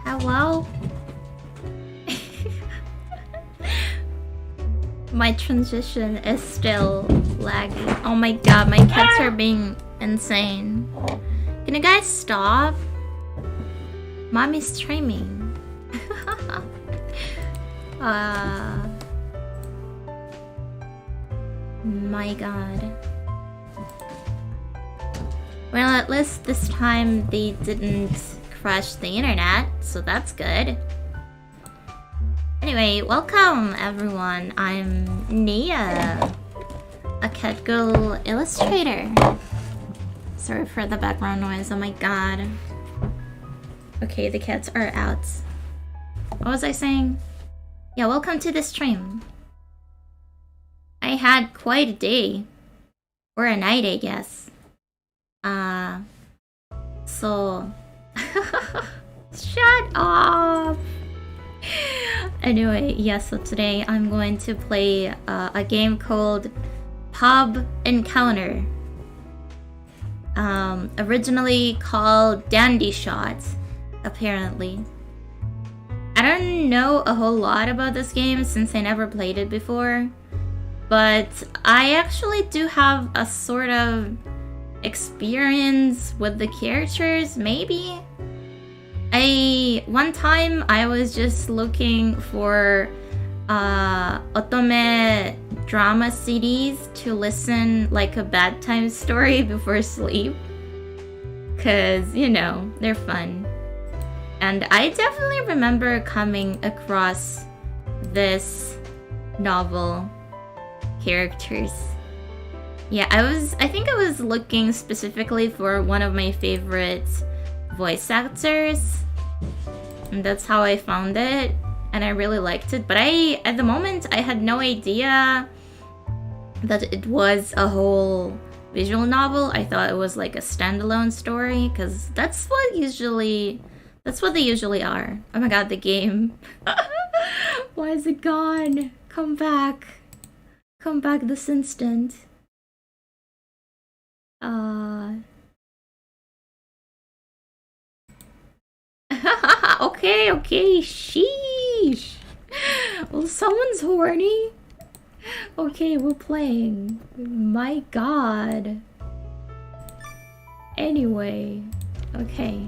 Hello? My transition is still laggy. Oh my god, my cats are being insane. Can you guys stop? Mommy's streaming. My god. Well, at least this time they didn't crash the internet, so that's good. Anyway, welcome everyone. I'm Nia, a cat girl illustrator. Sorry for the background noise, oh my god. Okay, the cats are out. What was I saying? Yeah, welcome to the stream. I had quite a day. Or a night, I guess. So... Shut up! Anyway, yeah, so today I'm going to play a game called Pub Encounter. Originally called Dandy Shot, apparently. I don't know a whole lot about this game since I never played it before, but I actually do have a sort of experience with the characters, maybe? One time I was just looking for otome drama CDs to listen like a bedtime story before sleep, cause you know, they're fun. And I definitely remember coming across this novel characters. Yeah, I think I was looking specifically for one of my favorite voice actors, and that's how I found it, and I really liked it. But at the moment, I had no idea that it was a whole visual novel. I thought it was like a standalone story, because that's what they usually are. Oh my god, the game. Why is it gone? Come back. Come back this instant. Okay, sheesh. Well, someone's horny. Okay, we're playing. My god. Anyway, okay.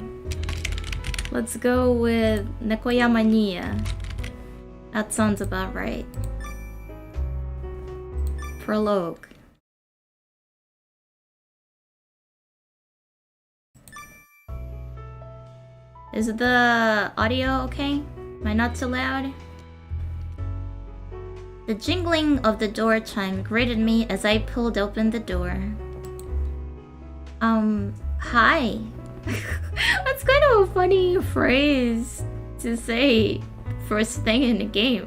Let's go with Nekoyama Nia. That sounds about right. Prologue. Is the audio okay? Am I not too loud? The jingling of the door chime greeted me as I pulled open the door. Hi. That's kind of a funny phrase to say first thing in the game.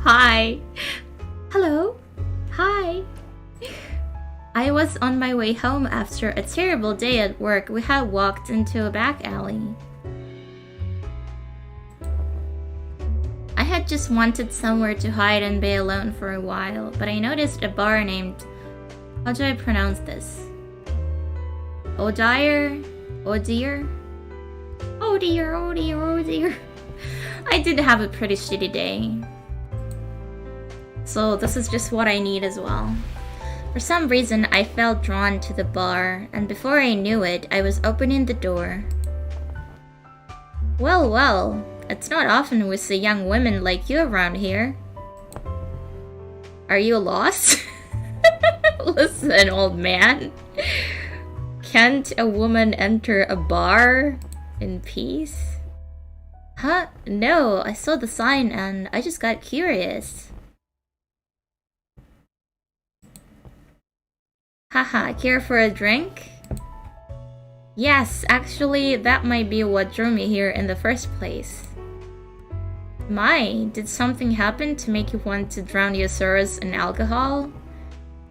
Hi. Hello. Hi. I was on my way home after a terrible day at work. We had walked into a back alley. I had just wanted somewhere to hide and be alone for a while, but I noticed a bar named... How do I pronounce this? Odear? Odear? Oh dear, oh dear, oh dear. I did have a pretty shitty day. So this is just what I need as well. For some reason, I felt drawn to the bar, and before I knew it, I was opening the door. Well, well, it's not often we see young women like you around here. Are you lost? Listen, old man. Can't a woman enter a bar in peace? Huh? No, I saw the sign and I just got curious. Haha, care for a drink? Yes, actually, that might be what drew me here in the first place. My, did something happen to make you want to drown your sorrows in alcohol?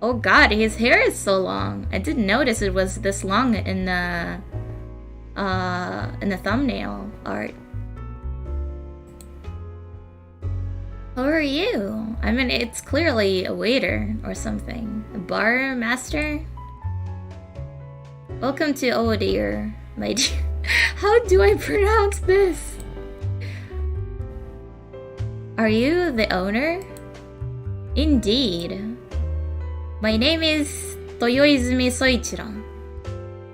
Oh god, his hair is so long. I didn't notice it was this long in the thumbnail art. Who are you? I mean, it's clearly a waiter or something. A bar master? Welcome to Oh Dear, my dear. How do I pronounce this? Are you the owner? Indeed. My name is Toyoizumi Soichiro.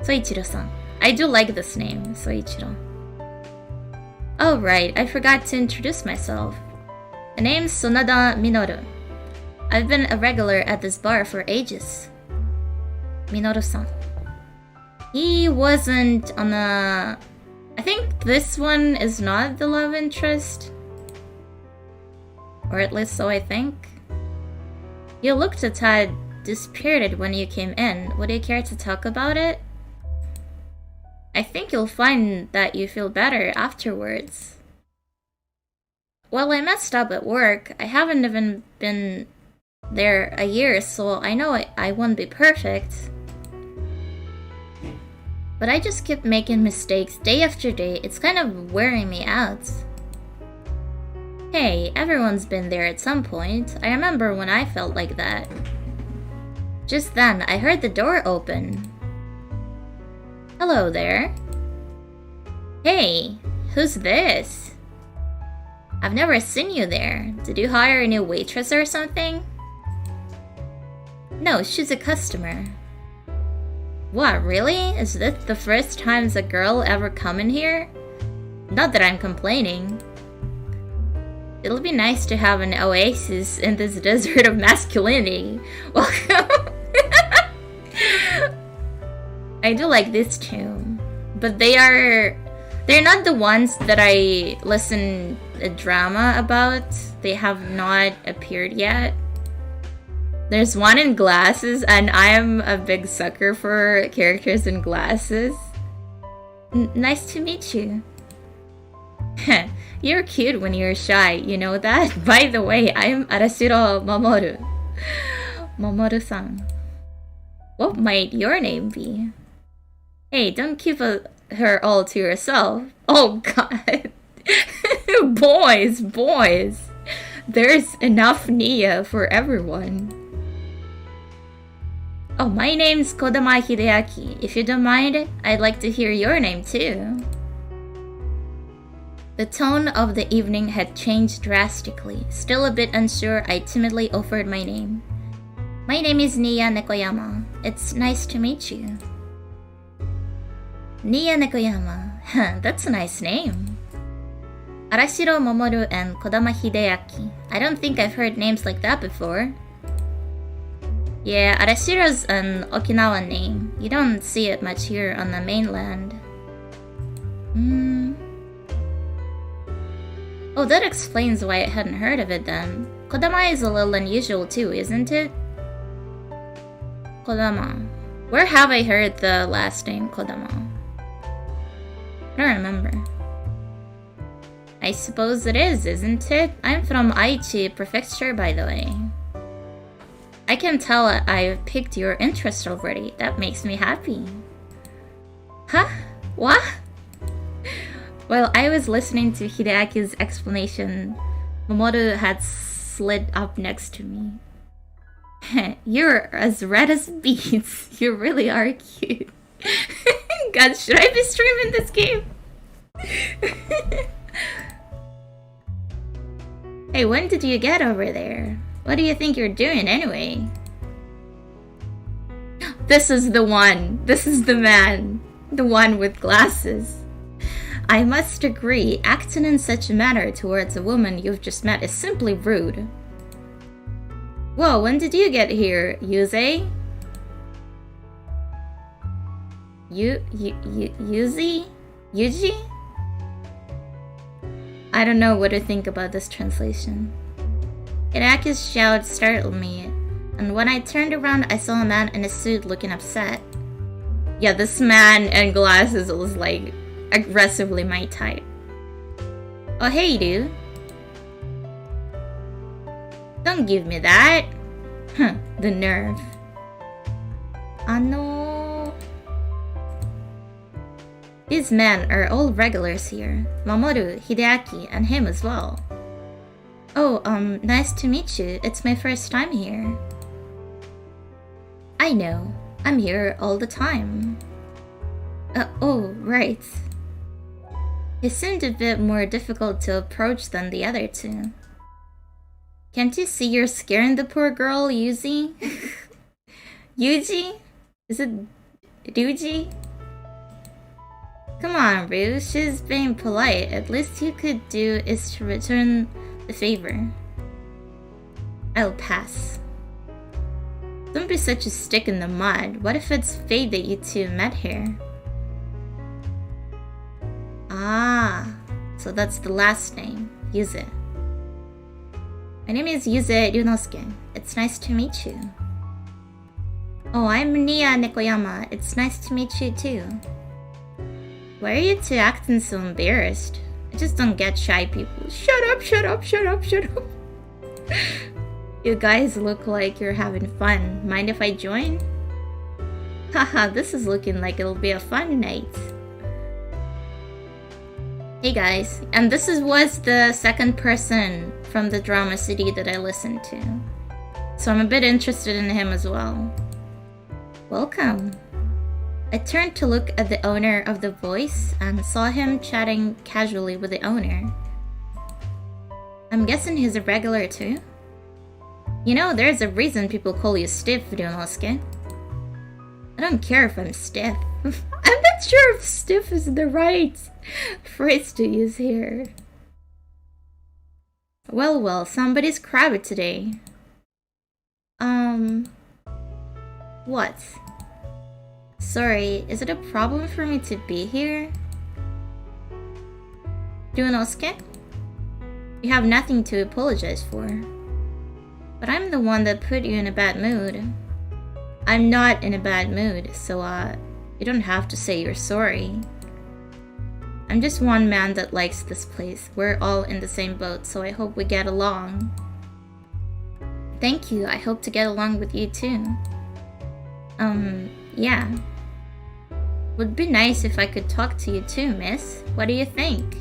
Soichiro-san. I do like this name, Soichiro. Oh right, I forgot to introduce myself. My name's Sonada Minoru. I've been a regular at this bar for ages. Minoru-san. He wasn't on a... I think this one is not the love interest. Or at least so I think. You looked a tad dispirited when you came in. Would you care to talk about it? I think you'll find that you feel better afterwards. Well, I messed up at work. I haven't even been there a year, so I know I won't be perfect. But I just keep making mistakes day after day. It's kind of wearing me out. Hey, everyone's been there at some point. I remember when I felt like that. Just then, I heard the door open. Hello there. Hey, who's this? I've never seen you there. Did you hire a new waitress or something? No, she's a customer. What, really? Is this the first time a girl ever come in here? Not that I'm complaining. It'll be nice to have an oasis in this desert of masculinity. Welcome. I do like this too. But they're not the ones that I listen a drama about. They have not appeared yet. There's one in glasses, and I am a big sucker for characters in glasses. Nice to meet you. You're cute when you're shy, you know that? By the way, I'm Arashiro Mamoru. Mamoru-san. What might your name be? Hey, don't keep her all to yourself. Oh god. Boys. There's enough Nia for everyone. Oh, my name's Kodama Hideaki. If you don't mind, I'd like to hear your name too. The tone of the evening had changed drastically. Still a bit unsure, I timidly offered my name. My name is Nia Nekoyama. It's nice to meet you. Nia Nekoyama. That's a nice name. Arashiro Mamoru and Kodama Hideaki. I don't think I've heard names like that before. Yeah, Arashiro's an Okinawan name. You don't see it much here on the mainland. Oh, that explains why I hadn't heard of it then. Kodama is a little unusual too, isn't it? Kodama. Where have I heard the last name Kodama? I don't remember. I suppose it is, isn't it? I'm from Aichi Prefecture, by the way. I can tell I've piqued your interest already. That makes me happy. Huh? What? While I was listening to Hideaki's explanation, Mamoru had slid up next to me. You're as red as beets. You really are cute. God, should I be streaming this game? Hey, when did you get over there? What do you think you're doing anyway? This is the one. This is the man. The one with glasses. I must agree, acting in such a manner towards a woman you've just met is simply rude. Whoa, when did you get here, Yuze? Yuzi? Yuji? I don't know what to think about this translation. Hideaki's shout startled me, and when I turned around I saw a man in a suit looking upset. Yeah, this man in glasses was like aggressively my type. Oh hey dude. Don't give me that. Huh, the nerve. These men are all regulars here. Mamoru, Hideaki, and him as well. Oh, nice to meet you. It's my first time here. I know. I'm here all the time. Oh, right. He seemed a bit more difficult to approach than the other two. Can't you see you're scaring the poor girl, Yuji? Yuji? Is it Ryuji? Come on, Ryu. She's being polite. At least you could do is to return the favor. I'll pass. Don't be such a stick in the mud. What if it's fate that you two met here? Ah, so that's the last name, Yuze. My name is Yuze Ryunosuke. It's nice to meet you. Oh, I'm Nia Nekoyama. It's nice to meet you too. Why are you two acting so embarrassed? I just don't get shy people. Shut up, shut up, shut up, shut up. You guys look like you're having fun. Mind if I join? Haha, this is looking like it'll be a fun night. Hey guys, and this was the second person from the drama CD that I listened to. So I'm a bit interested in him as well. Welcome. I turned to look at the owner of the voice and saw him chatting casually with the owner. I'm guessing he's a regular too? You know, there's a reason people call you stiff, Ryunosuke. I don't care if I'm stiff. I'm not sure if stiff is the right phrase to use here. Well, somebody's crabby today. What? Sorry, is it a problem for me to be here? Ryunosuke? You have nothing to apologize for. But I'm the one that put you in a bad mood. I'm not in a bad mood, so you don't have to say you're sorry. I'm just one man that likes this place. We're all in the same boat, so I hope we get along. Thank you, I hope to get along with you too. Yeah. Would be nice if I could talk to you too, miss. What do you think?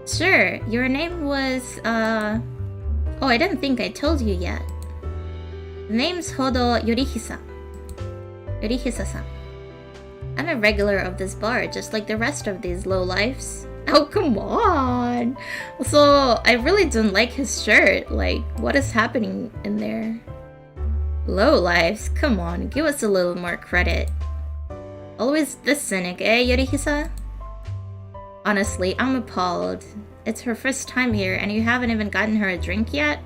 Sure, your name was, Oh, I didn't think I told you yet. The name's Hodo Yorihisa. Yorihisa-san. I'm a regular of this bar, just like the rest of these lowlifes. Oh, come on! So, I really don't like his shirt. Like, what is happening in there? Lowlifes? Come on, give us a little more credit. Always this cynic, eh, Yorihisa? Honestly, I'm appalled. It's her first time here and you haven't even gotten her a drink yet?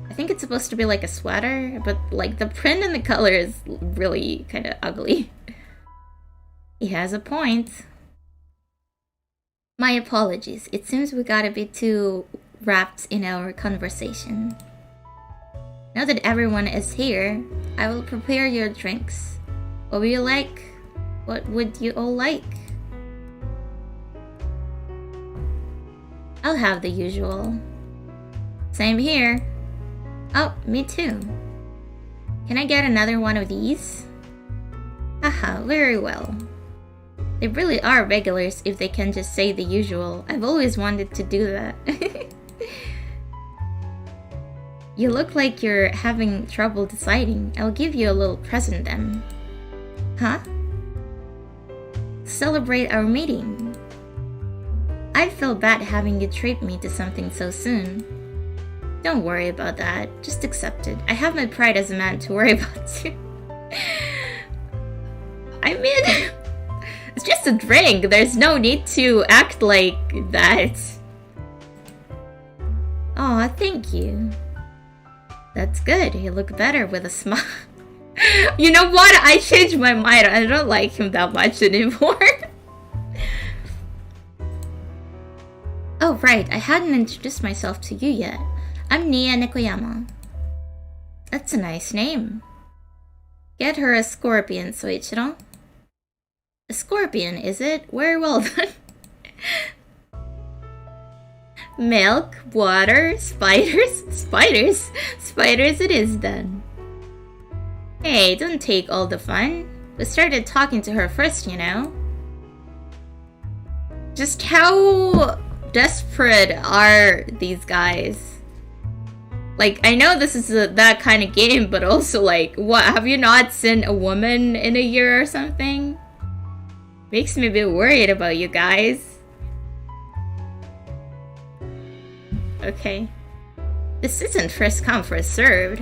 I think it's supposed to be like a sweater, but like the print and the color is really kind of ugly. He has a point. My apologies. It seems we got a bit too wrapped in our conversation. Now that everyone is here, I will prepare your drinks. What would you like? What would you all like? I'll have the usual. Same here. Oh, me too. Can I get another one of these? Haha, very well. They really are regulars if they can just say the usual. I've always wanted to do that. You look like you're having trouble deciding. I'll give you a little present then. Huh? Celebrate our meeting. I'd feel bad having you treat me to something so soon. Don't worry about that. Just accept it. I have my pride as a man to worry about too. I mean, it's just a drink. There's no need to act like that. Aw, thank you. That's good. You look better with a smile. You know what? I changed my mind. I don't like him that much anymore. Oh, right. I hadn't introduced myself to you yet. I'm Nia Nekoyama. That's a nice name. Get her a scorpion, Soichiro. A scorpion, is it? Very well done. Milk, water, spiders. Spiders? Spiders it is then. Hey, don't take all the fun. We started talking to her first, you know. Just how desperate are these guys? Like, I know this is that kind of game, but also like, what, have you not seen a woman in a year or something? Makes me a bit worried about you guys. Okay. This isn't first come, first served.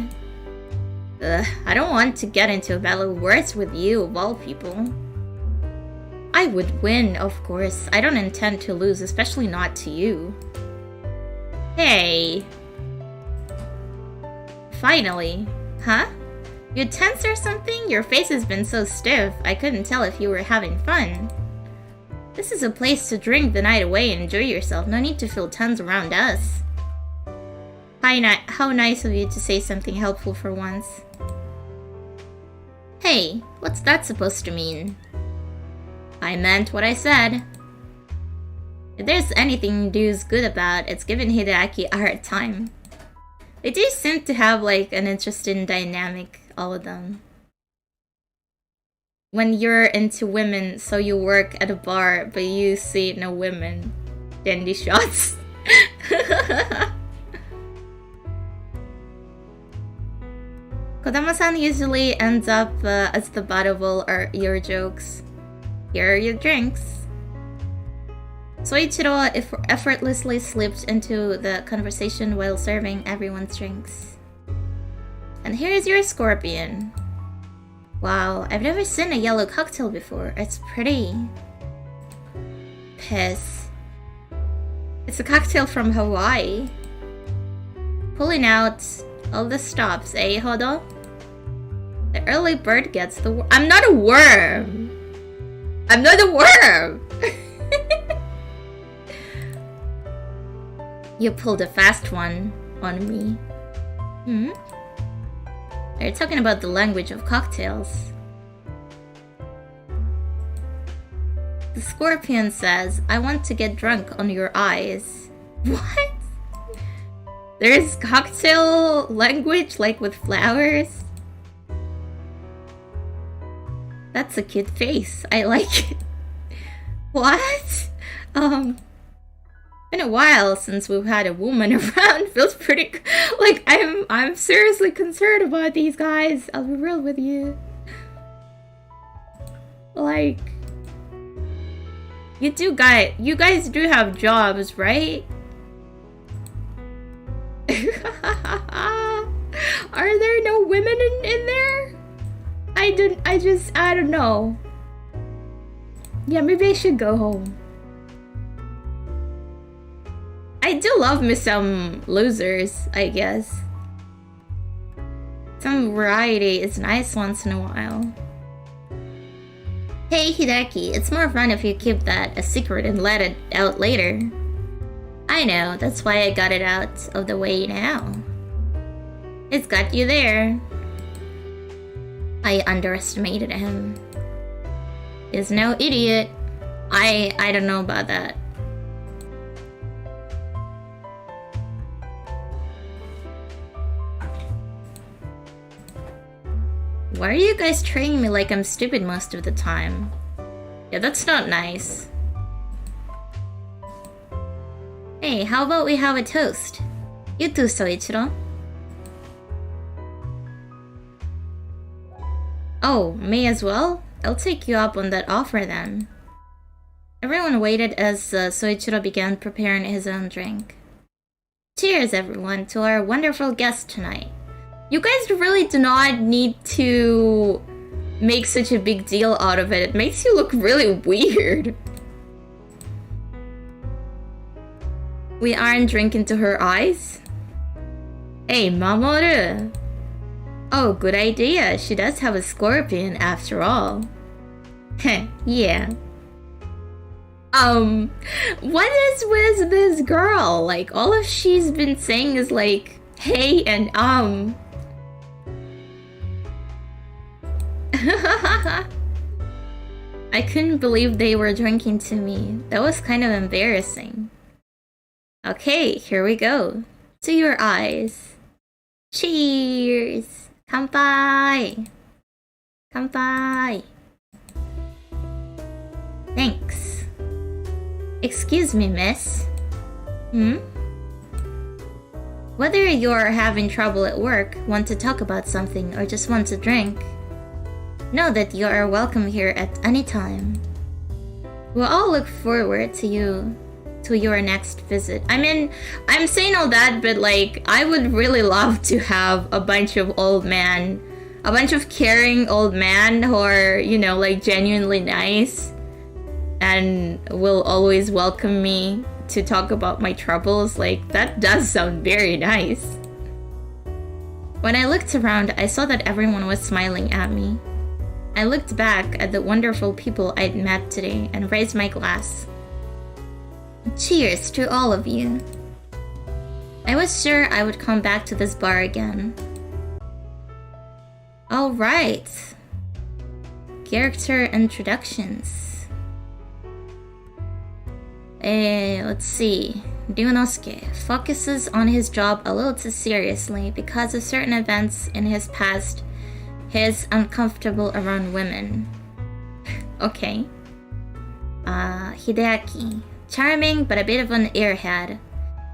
I don't want to get into a battle of words with you, of all people. I would win, of course. I don't intend to lose, especially not to you. Hey. Finally. Huh? You tense or something? Your face has been so stiff, I couldn't tell if you were having fun. This is a place to drink the night away and enjoy yourself. No need to feel tense around us. How nice of you to say something helpful for once. Hey, what's that supposed to mean? I meant what I said. If there's anything Ryu's good about, it's giving Hideaki a hard time. They do seem to have like an interesting dynamic, all of them. When you're into women, so you work at a bar, but you see no women. Dandy shots. Kodama-san usually ends up as the butt of all your jokes. Here are your drinks. Soichiro effortlessly slipped into the conversation while serving everyone's drinks. And here's your scorpion. Wow, I've never seen a yellow cocktail before. It's pretty. Piss. It's a cocktail from Hawaii. Pulling out all the stops, eh, Hodo? The early bird gets the worm. I'm not a worm! I'm not a worm! You pulled a fast one on me. Hmm? Are you talking about the language of cocktails? The scorpion says, I want to get drunk on your eyes. What? There's cocktail language like with flowers? That's a cute face. I like it. What? Been a while since we've had a woman around. Feels pretty like I'm seriously concerned about these guys. I'll be real with you. Like you guys do have jobs, right? Are there no women in there? I don't know. Yeah, maybe I should go home. I do love me some losers, I guess. Some variety is nice once in a while. Hey Hideki, it's more fun if you keep that a secret and let it out later. I know, that's why I got it out of the way now. It's got you there. I underestimated him. He's no idiot. I don't know about that. Why are you guys treating me like I'm stupid most of the time? Yeah, that's not nice. Hey, how about we have a toast? You too, Soichiro. Oh, me as well? I'll take you up on that offer then. Everyone waited as Soichiro began preparing his own drink. Cheers, everyone, to our wonderful guest tonight. You guys really do not need to make such a big deal out of it. It makes you look really weird. We aren't drinking to her eyes? Hey, Mamoru! Oh, good idea. She does have a scorpion after all. Heh, yeah. What is with this girl? Like, all of she's been saying is like, hey and I couldn't believe they were drinking to me. That was kind of embarrassing. Okay, here we go. To your eyes. Cheers! Kanpai! Kanpai! Thanks. Excuse me, miss. Hmm? Whether you're having trouble at work, want to talk about something, or just want to drink, know that you are welcome here at any time. We'll all look forward to to your next visit. I mean, I'm saying all that, but like, I would really love to have a bunch of caring old men who are, you know, like genuinely nice and will always welcome me to talk about my troubles. Like, that does sound very nice. When I looked around, I saw that everyone was smiling at me. I looked back at the wonderful people I'd met today and raised my glass. Cheers to all of you. I was sure I would come back to this bar again. Alright. Character introductions. Let's see. Ryunosuke focuses on his job a little too seriously because of certain events in his past. He's uncomfortable around women. Okay. Hideaki. Charming, but a bit of an airhead.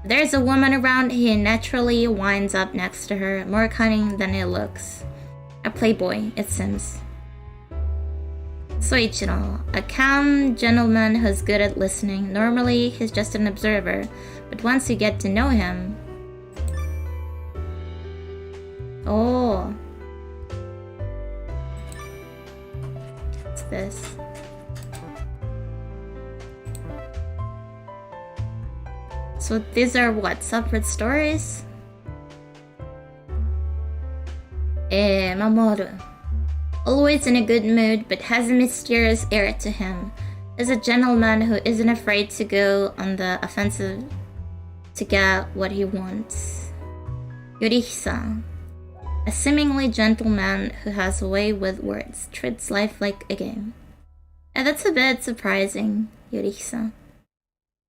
If there's a woman around, he naturally winds up next to her, more cunning than he looks. A playboy, it seems. Soichiro. A calm gentleman who's good at listening. Normally, he's just an observer, but once you get to know him... Oh... this. So these are what? Separate stories? Mamoru. Always in a good mood, but has a mysterious air to him. Is a gentleman who isn't afraid to go on the offensive to get what he wants. Yorihisa. A seemingly gentle man who has a way with words, treats life like a game. And that's a bit surprising, Yorihisa.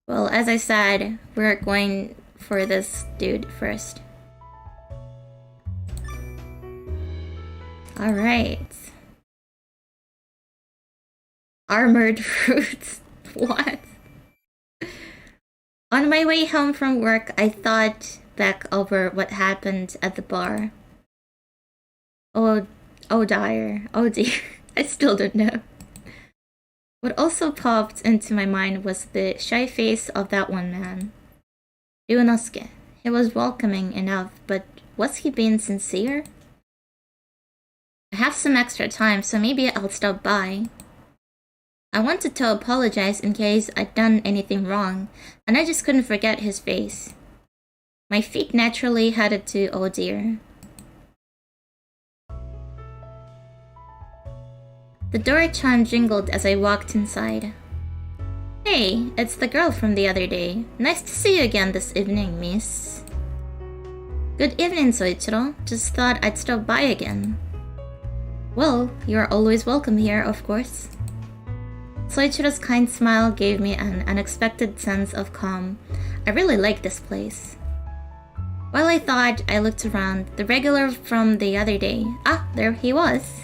Well, as I said, we're going for this dude first. Alright. Armored fruits. What? On my way home from work, I thought back over what happened at the bar. Oh dear. I still don't know. What also popped into my mind was the shy face of that one man. Ryunosuke. He was welcoming enough, but was he being sincere? I have some extra time, so maybe I'll stop by. I wanted to apologize in case I'd done anything wrong, and I just couldn't forget his face. My feet naturally headed to oh dear. The door chime jingled as I walked inside. Hey, it's the girl from the other day. Nice to see you again this evening, miss. Good evening, Soichiro. Just thought I'd stop by again. Well, you're always welcome here, of course. Soichiro's kind smile gave me an unexpected sense of calm. I really like this place. While I thought, I looked around. The regular from the other day. Ah, there he was.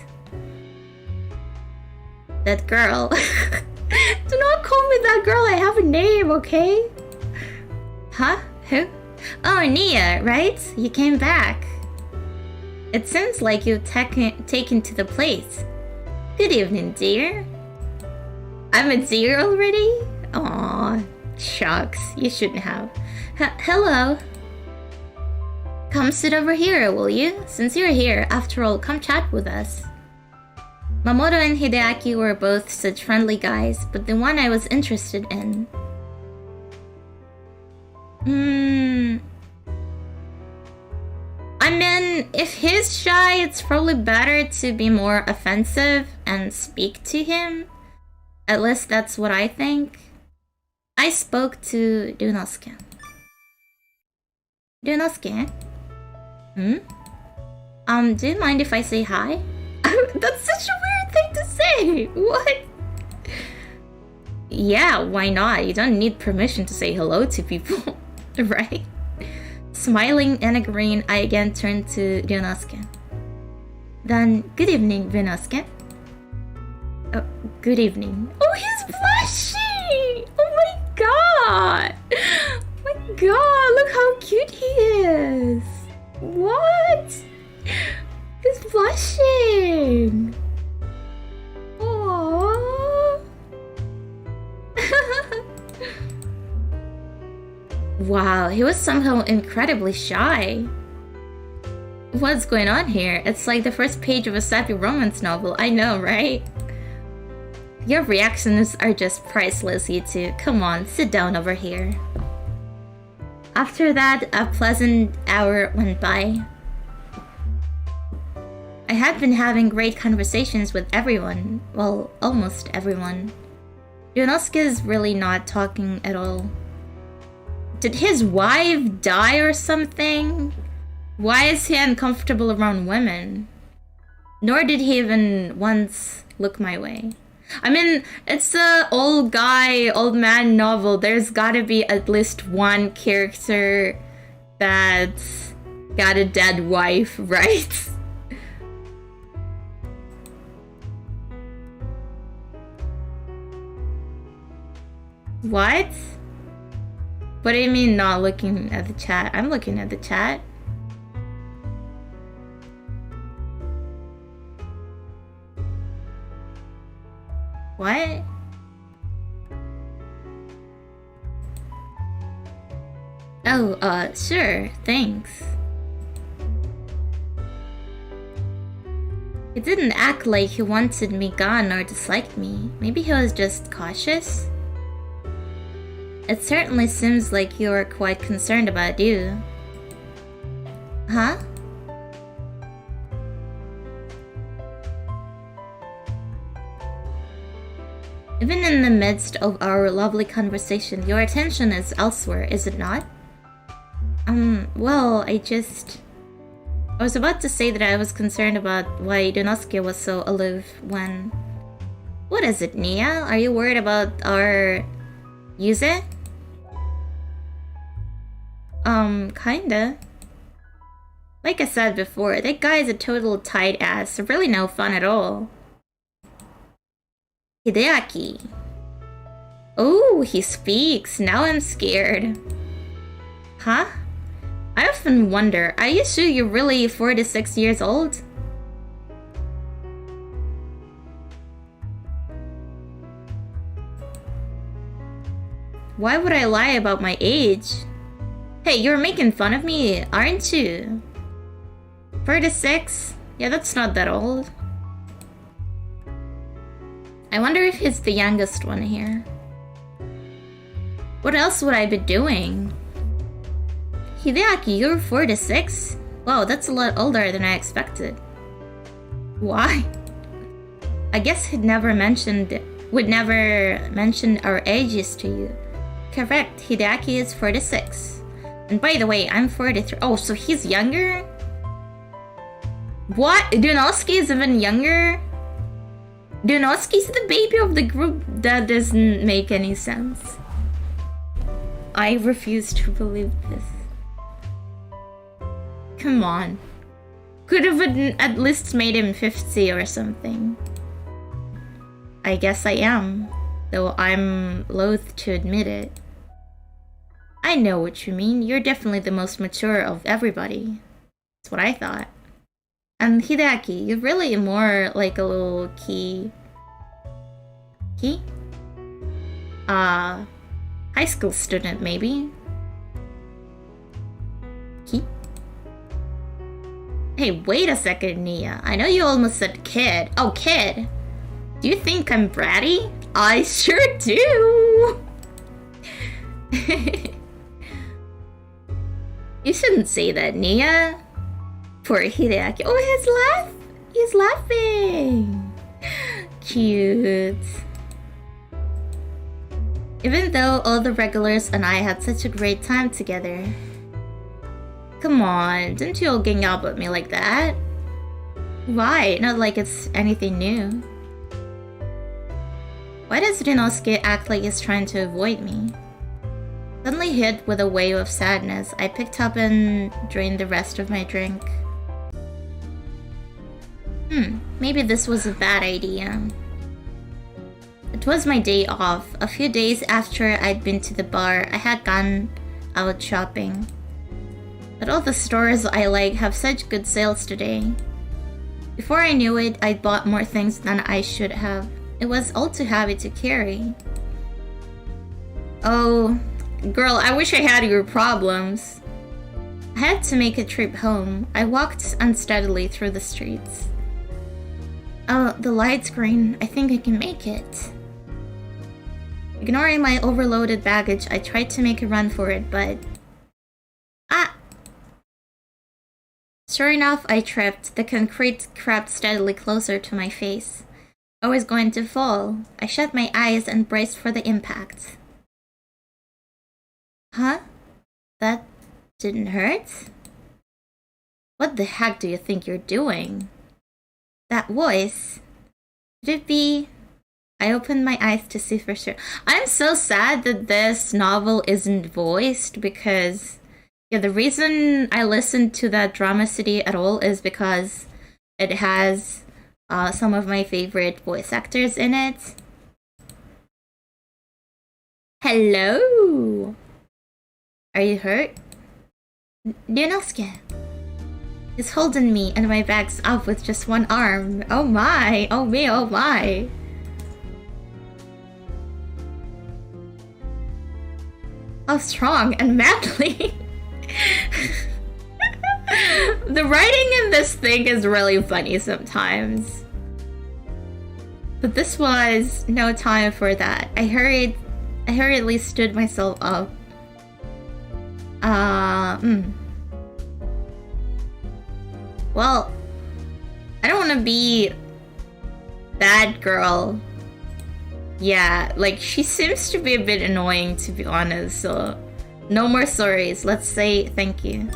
That girl. Do not call me that girl, I have a name, okay? Huh? Who? Oh, Nia, right? You came back. It seems like you've taken to the place. Good evening, dear. I'm a dear already? Aw, shucks, you shouldn't have. Hello. Come sit over here, will you? Since you're here, after all, come chat with us. Mamoru and Hideaki were both such friendly guys, but the one I was interested in... I mean, if he's shy, it's probably better to be more offensive and speak to him. At least that's what I think. I spoke to Ryunosuke. Ryunosuke? Do you mind if I say hi? That's such a weird thing to say! What? Yeah, why not? You don't need permission to say hello to people, right? Smiling and agreeing, I again turned to Ryunosuke. Then, good evening, Ryunosuke. Oh, good evening. Oh, he's blushing! Oh my god! Oh my god, look how cute he is! What? He's blushing! Aww. he was somehow incredibly shy. What's going on here? It's like the first page of a sappy romance novel. I know, right? Your reactions are just priceless, you two. Come on, sit down over here. After that, a pleasant hour went by. I had been having great conversations with everyone. Well, almost everyone. Yonosuke is really not talking at all. Did his wife die or something? Why is he uncomfortable around women? Nor did he even once look my way. I mean, it's a old guy, old man novel. There's gotta be at least one character that's got a dead wife, right? What? What do you mean not looking at the chat? I'm looking at the chat. What? Oh, sure, thanks. He didn't act like he wanted me gone or disliked me. Maybe he was just cautious? It certainly seems like you are quite concerned about you. Huh? Even in the midst of our lovely conversation, your attention is elsewhere, is it not? Well, I was about to say that I was concerned about why Yonosuke was so aloof when... What is it, Nia? Are you worried about our... Yuze? Kinda. Like I said before, that guy is a total tight ass, really no fun at all. Hideaki. Oh, he speaks. Now I'm scared. Huh? I often wonder, are you sure you're really 46 years old? Why would I lie about my age? Hey, you're making fun of me, aren't you? 46? Yeah, that's not that old. I wonder if he's the youngest one here. What else would I be doing? Hideaki, you're 46? Wow, that's a lot older than I expected. Why? I guess would never mention our ages to you. Correct, Hideaki is 46. And by the way, I'm 43. Oh, so he's younger? What? Yonosuke is even younger? Yonosuke's the baby of the group? That doesn't make any sense. I refuse to believe this. Come on. Could have at least made him 50 or something. I guess I am, though I'm loath to admit it. I know what you mean. You're definitely the most mature of everybody. That's what I thought. And Hideaki, you're really more like a little high school student, maybe? Hey, wait a second, Nia. I know you almost said kid. Oh, kid! Do you think I'm bratty? I sure do! You shouldn't say that, Nia. Poor Hideaki. Oh, he's laughing. Cute. Even though all the regulars and I had such a great time together. Come on, didn't you all gang up at me like that? Why? Not like it's anything new. Why does Rinosuke act like he's trying to avoid me? Suddenly hit with a wave of sadness, I picked up and drained the rest of my drink. Maybe this was a bad idea. It was my day off. A few days after I'd been to the bar, I had gone out shopping. But all the stores I like have such good sales today. Before I knew it, I'd bought more things than I should have. It was all too heavy to carry. Oh, Girl, I wish I had your problems. I had to make a trip home. I walked unsteadily through the streets. Oh, the light's green. I think I can make it. Ignoring my overloaded baggage, I tried to make a run for it, but... Ah! Sure enough, I tripped. The concrete crept steadily closer to my face. I was going to fall. I shut my eyes and braced for the impact. Huh? That didn't hurt? What the heck do you think you're doing? That voice... Could it be... I opened my eyes to see for sure. I'm so sad that this novel isn't voiced because... Yeah, the reason I listened to that Drama City at all is because it has some of my favorite voice actors in it. Hello! Are you hurt? Ryunosuke. He's holding me and my bag's up with just one arm. Oh my! Oh me, oh my! How strong and manly! The writing in this thing is really funny sometimes. But this was no time for that. I hurriedly stood myself up. Well, I don't want to be bad girl. Yeah, like, she seems to be a bit annoying, to be honest, so... No more sorries, let's say thank you.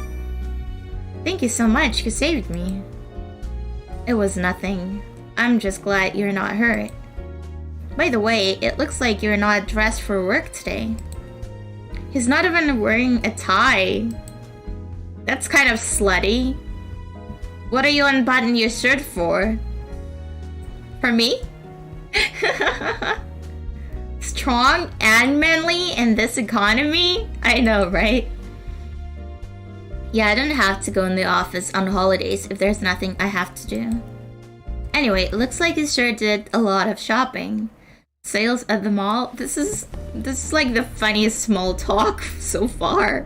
Thank you so much, you saved me. It was nothing. I'm just glad you're not hurt. By the way, it looks like you're not dressed for work today. He's not even wearing a tie. That's kind of slutty. What are you unbuttoning your shirt for? For me? Strong and manly in this economy? I know, right? Yeah, I don't have to go in the office on holidays if there's nothing I have to do. Anyway, it looks like you sure did a lot of shopping. Sales at the mall? This is like the funniest small talk so far.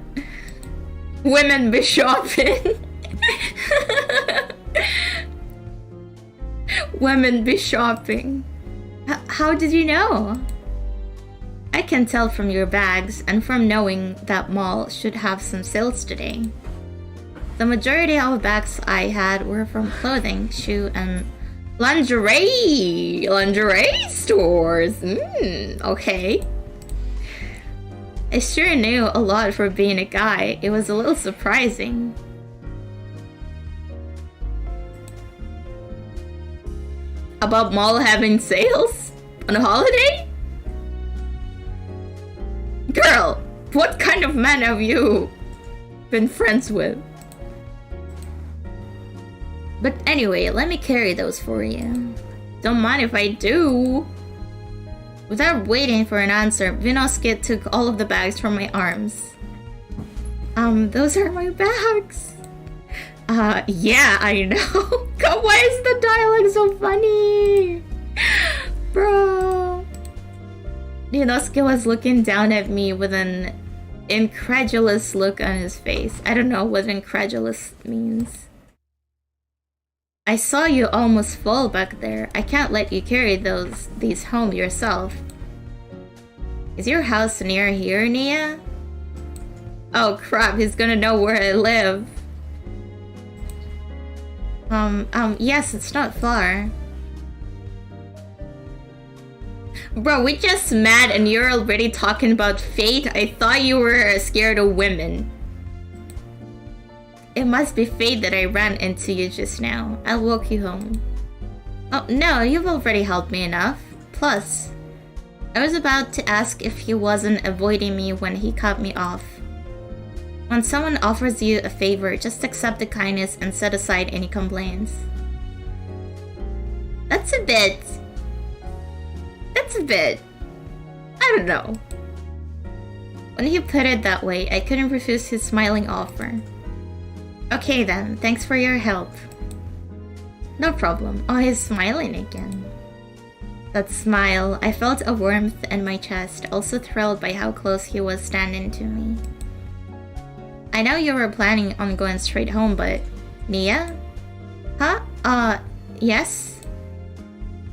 Women be shopping. Women be shopping. How did you know? I can tell from your bags and from knowing that mall should have some sales today. The majority of bags I had were from clothing, shoe, and lingerie stores. Okay. I sure knew a lot for being a guy. It was a little surprising. About mall having sales? On a holiday? Girl, what kind of man have you been friends with? But anyway, let me carry those for you. Don't mind if I do. Without waiting for an answer, Ryunosuke took all of the bags from my arms. Those are my bags. Yeah, I know. God, why is the dialogue so funny? Bro. Ryunosuke was looking down at me with an incredulous look on his face. I don't know what incredulous means. I saw you almost fall back there. I can't let you carry these home yourself. Is your house near here, Nia? Oh crap, he's gonna know where I live. Yes, it's not far. Bro, we just met and you're already talking about fate? I thought you were scared of women. It must be fate that I ran into you just now. I'll walk you home. Oh, no, you've already helped me enough. Plus, I was about to ask if he wasn't avoiding me when he cut me off. When someone offers you a favor, just accept the kindness and set aside any complaints. That's a bit... I don't know. When he put it that way, I couldn't refuse his smiling offer. Okay then, thanks for your help. No problem. Oh, he's smiling again. That smile, I felt a warmth in my chest, also thrilled by how close he was standing to me. I know you were planning on going straight home, but... Nia? Huh? Yes?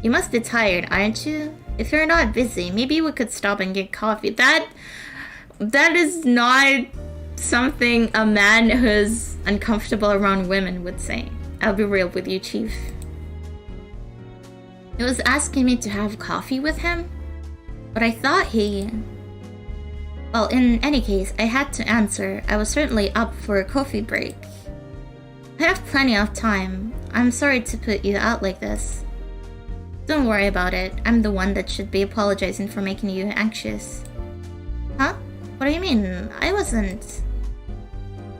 You must be tired, aren't you? If you're not busy, maybe we could stop and get coffee. That is not something a man who's uncomfortable around women would say. I'll be real with you, Chief. He was asking me to have coffee with him, but I thought he... Well, in any case, I had to answer. I was certainly up for a coffee break. I have plenty of time. I'm sorry to put you out like this. Don't worry about it. I'm the one that should be apologizing for making you anxious. Huh? What do you mean? I wasn't...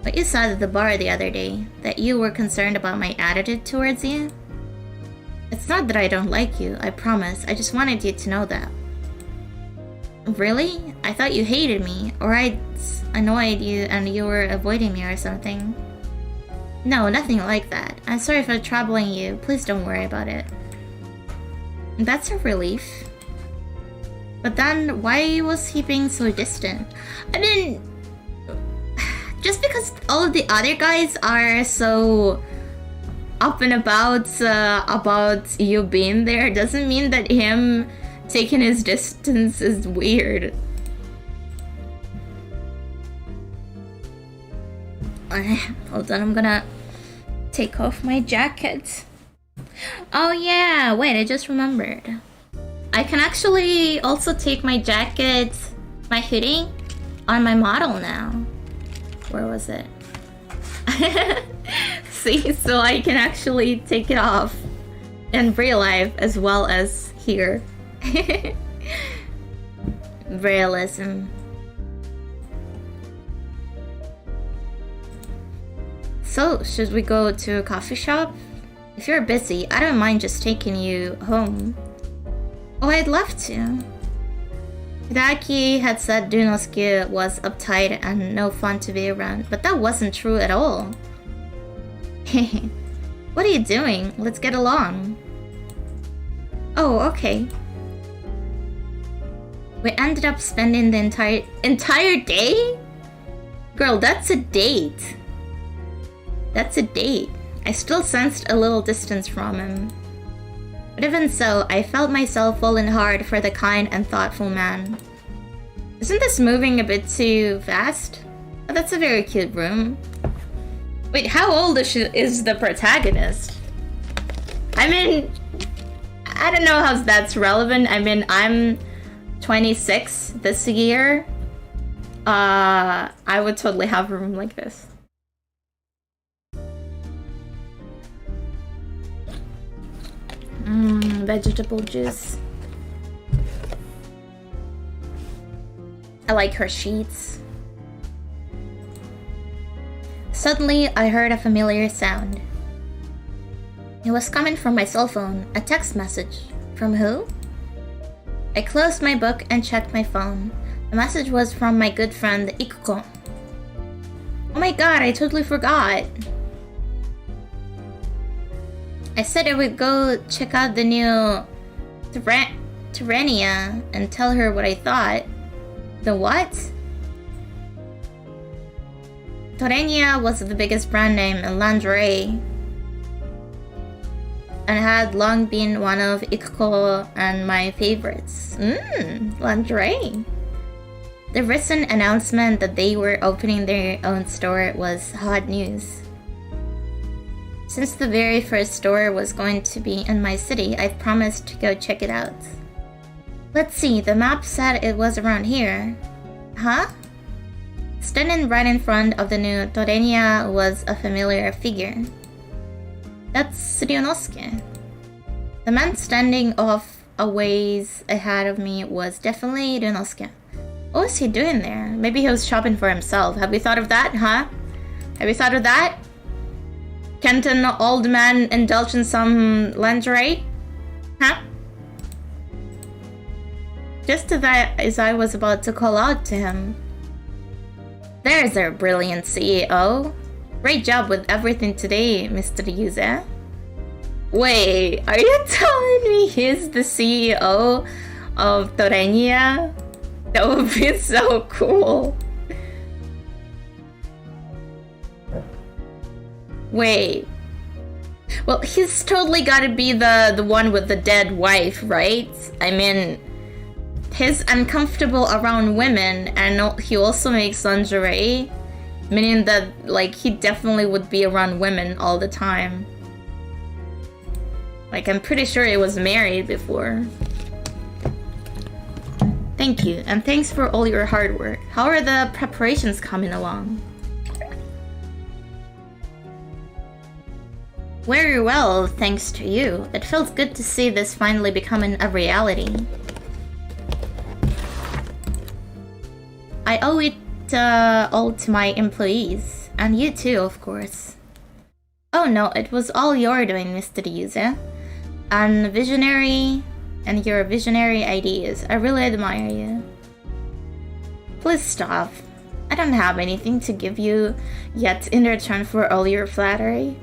But you said at the bar the other day that you were concerned about my attitude towards you. It's not that I don't like you, I promise. I just wanted you to know that. Really? I thought you hated me, or I'd annoyed you and you were avoiding me or something. No, nothing like that. I'm sorry for troubling you. Please don't worry about it. That's a relief. But then, why was he being so distant? I mean... Just because all of the other guys are so... up and about you being there doesn't mean that him taking his distance is weird. Hold on, I'm gonna take off my jacket. Oh yeah, wait, I just remembered. I can actually also take my jacket, my hoodie, on my model now. Where was it? See, so I can actually take it off in real life as well as here. Realism. So, should we go to a coffee shop? If you're busy, I don't mind just taking you home. Oh, I'd love to. Hidaki had said Dunosuke was uptight and no fun to be around, but that wasn't true at all. What are you doing? Let's get along. Oh, okay. We ended up spending the entire day? Girl, that's a date. That's a date. I still sensed a little distance from him. But even so, I felt myself falling hard for the kind and thoughtful man. Isn't this moving a bit too fast? Oh, that's a very cute room. Wait, how old is the protagonist? I mean, I don't know how that's relevant. I mean, I'm 26 this year. I would totally have a room like this. Vegetable juice. I like her sheets. Suddenly, I heard a familiar sound. It was coming from my cell phone, a text message. From who? I closed my book and checked my phone. The message was from my good friend Ikuko. Oh my god, I totally forgot. I said I would go check out the new Terrania and tell her what I thought. The what? Terrania was the biggest brand name in lingerie and had long been one of Ikuko and my favorites. Lingerie. The recent announcement that they were opening their own store was hot news. Since the very first store was going to be in my city, I promised to go check it out. Let's see, the map said it was around here. Huh? Standing right in front of the new Torenia was a familiar figure. That's Ryunosuke. The man standing off a ways ahead of me was definitely Ryunosuke. What was he doing there? Maybe he was shopping for himself. Have you thought of that, huh? Have you thought of that? Can't an old man indulge in some lingerie? Huh? Just as I was about to call out to him. There's our brilliant CEO. Great job with everything today, Mr. Yuze. Wait, are you telling me he's the CEO of Torenia? That would be so cool. Wait. Well, he's totally gotta be the one with the dead wife, right? I mean, he's uncomfortable around women, and he also makes lingerie, meaning that, like, he definitely would be around women all the time. Like, I'm pretty sure he was married before. Thank you, and thanks for all your hard work. How are the preparations coming along? Very well, thanks to you. It feels good to see this finally becoming a reality. I owe it all to my employees, and you too, of course. Oh no, it was all your doing, Mr. Ryuze. And your visionary ideas. I really admire you. Please stop. I don't have anything to give you yet in return for all your flattery.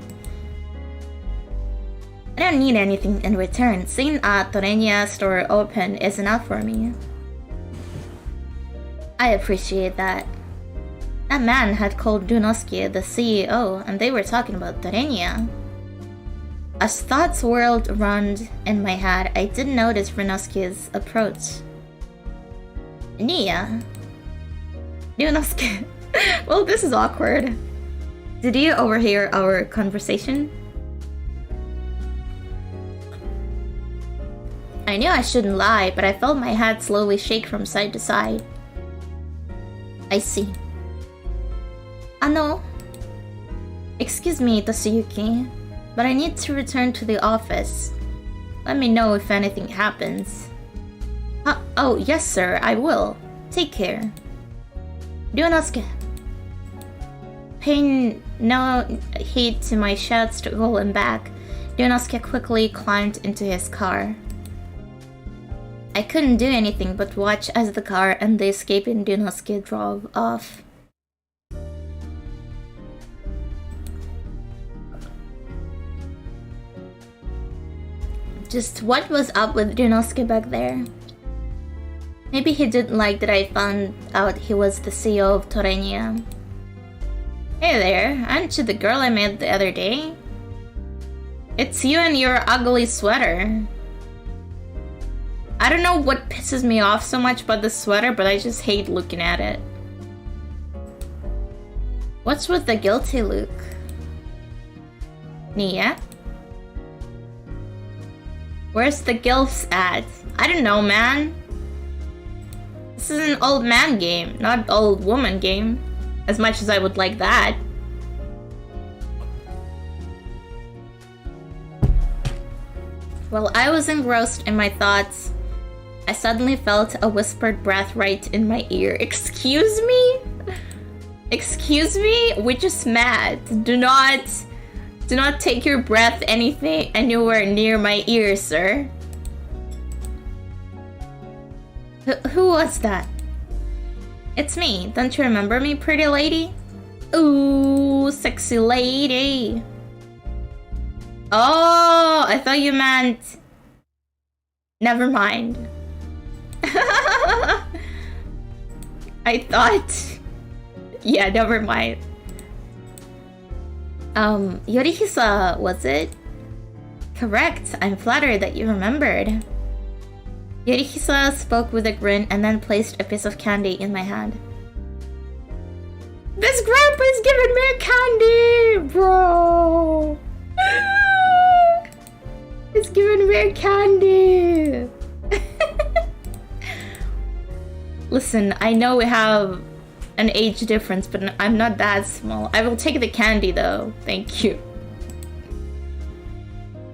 I don't need anything in return. Seeing a Torenia store open is enough for me. I appreciate that. That man had called Dunosuke the CEO, and they were talking about Torenia. As thoughts whirled around in my head, I didn't notice Ryunosuke's approach. Nia? Ryunosuke. Well, this is awkward. Did you overhear our conversation? I knew I shouldn't lie, but I felt my head slowly shake from side to side. I see. Excuse me, Toshiyuki, but I need to return to the office. Let me know if anything happens. Oh, yes sir, I will. Take care. Ryunosuke. Paying no heed to my shouts to call him back, Ryunosuke quickly climbed into his car. I couldn't do anything but watch as the car and the escaping Ryunosuke drove off. Just what was up with Ryunosuke back there? Maybe he didn't like that I found out he was the CEO of Torenia. Hey there, aren't you the girl I met the other day? It's you and your ugly sweater. I don't know what pisses me off so much about the sweater, but I just hate looking at it. What's with the guilty look? Nia? Where's the gilfs at? I don't know, man. This is an old man game, not old woman game. As much as I would like that. While I was engrossed in my thoughts, I suddenly felt a whispered breath right in my ear. Excuse me? Excuse me? We're just mad. Do not take your breath anywhere near my ear, sir. Who was that? It's me. Don't you remember me, pretty lady? Ooh, sexy lady. Oh, I thought you meant... Never mind. I thought... Yeah, never mind. Yorihisa, was it? Correct. I'm flattered that you remembered. Yorihisa spoke with a grin and then placed a piece of candy in my hand. This grandpa's giving me candy, bro! He's giving me candy! Listen, I know we have an age difference, but I'm not that small. I will take the candy though, thank you.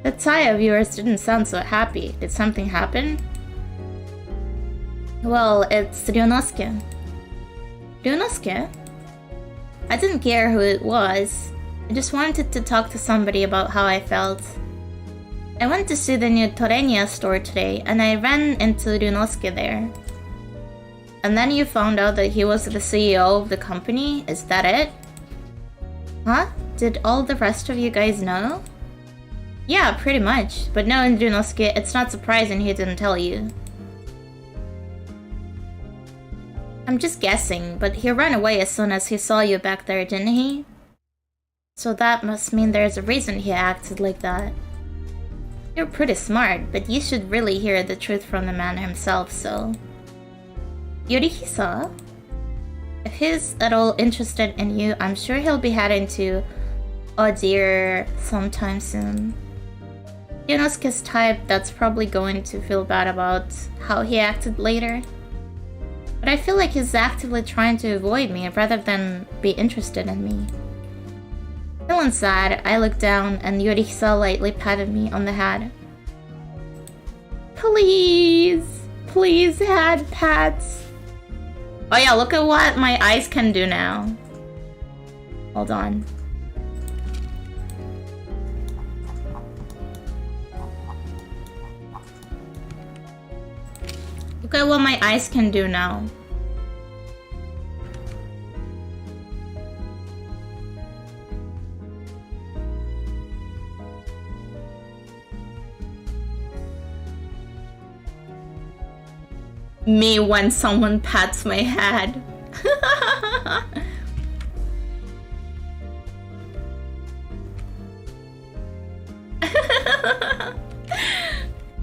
That tie of yours didn't sound so happy. Did something happen? Well, it's Ryunosuke. Ryunosuke? I didn't care who it was. I just wanted to talk to somebody about how I felt. I went to see the new Torenia store today, and I ran into Ryunosuke there. And then you found out that he was the CEO of the company? Is that it? Huh? Did all the rest of you guys know? Yeah, pretty much. But no, Ryunosuke, it's not surprising he didn't tell you. I'm just guessing, but he ran away as soon as he saw you back there, didn't he? So that must mean there's a reason he acted like that. You're pretty smart, but you should really hear the truth from the man himself, so... Yorihisa? If he's at all interested in you, I'm sure he'll be heading to... Oh dear, sometime soon. Yunosuke's type that's probably going to feel bad about how he acted later. But I feel like he's actively trying to avoid me rather than be interested in me. Feeling sad, I looked down and Yorihisa lightly patted me on the head. Please! Please, head pats! Oh yeah, look at what my eyes can do now. Hold on. Look at what my eyes can do now. Me when someone pats my head.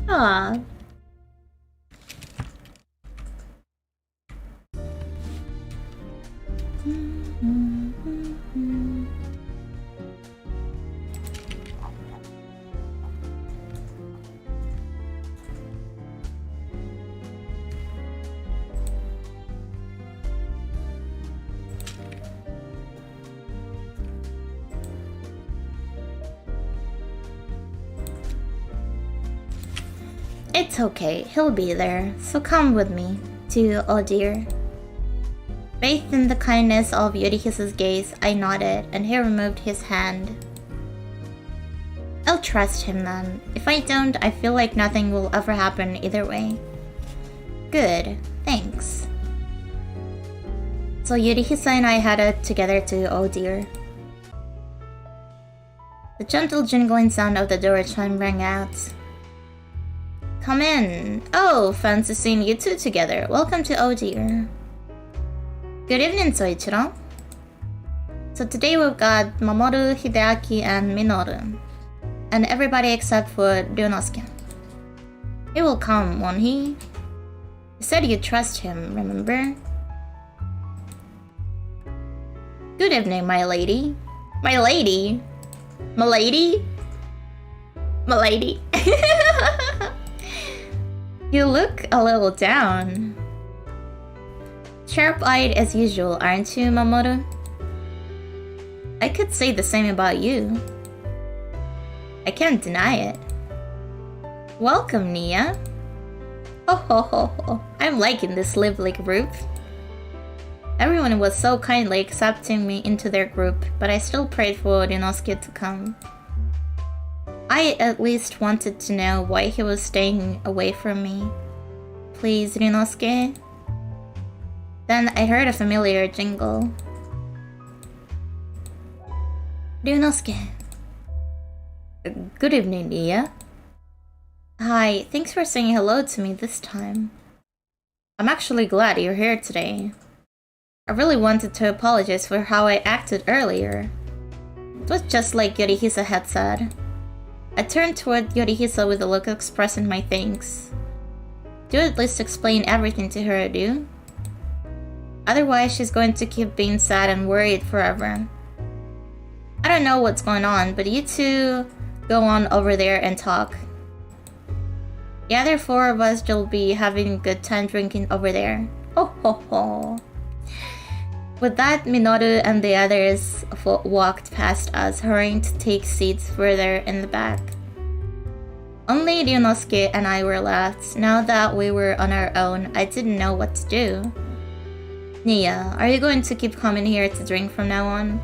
Aww. It's okay, he'll be there, so come with me to Oh Dear. Bathed in the kindness of Yurihisa's gaze, I nodded and he removed his hand. I'll trust him then. If I don't, I feel like nothing will ever happen either way. Good, thanks. So Yurihisa and I headed together to Oh Dear. The gentle jingling sound of the door chime rang out. Come in. Oh, fancy seeing you two together. Welcome to Oh Dear. Good evening, Soichiro. So today we've got Mamoru, Hideaki, and Minoru. And everybody except for Ryunosuke. He will come, won't he? You said you trust him, remember? Good evening, my lady. My lady? My lady? My lady? You look a little down. Sharp-eyed as usual, aren't you, Mamoru? I could say the same about you. I can't deny it. Welcome, Nia. Ho ho ho ho. I'm liking this lively group. Everyone was so kindly accepting me into their group, but I still prayed for Ryunosuke to come. I at least wanted to know why he was staying away from me. Please, Ryunosuke? Then I heard a familiar jingle. Ryunosuke. Good evening, Nia. Hi, thanks for saying hello to me this time. I'm actually glad you're here today. I really wanted to apologize for how I acted earlier. It was just like Yorihisa had said. I turned toward Yorihisa with a look expressing my thanks. Do at least explain everything to her, do? Otherwise, she's going to keep being sad and worried forever. I don't know what's going on, but you two go on over there and talk. The other four of us will be having a good time drinking over there. Ho ho ho. With that, Minoru and the others walked past us, hurrying to take seats further in the back. Only Ryunosuke and I were left. Now that we were on our own, I didn't know what to do. Nia, are you going to keep coming here to drink from now on?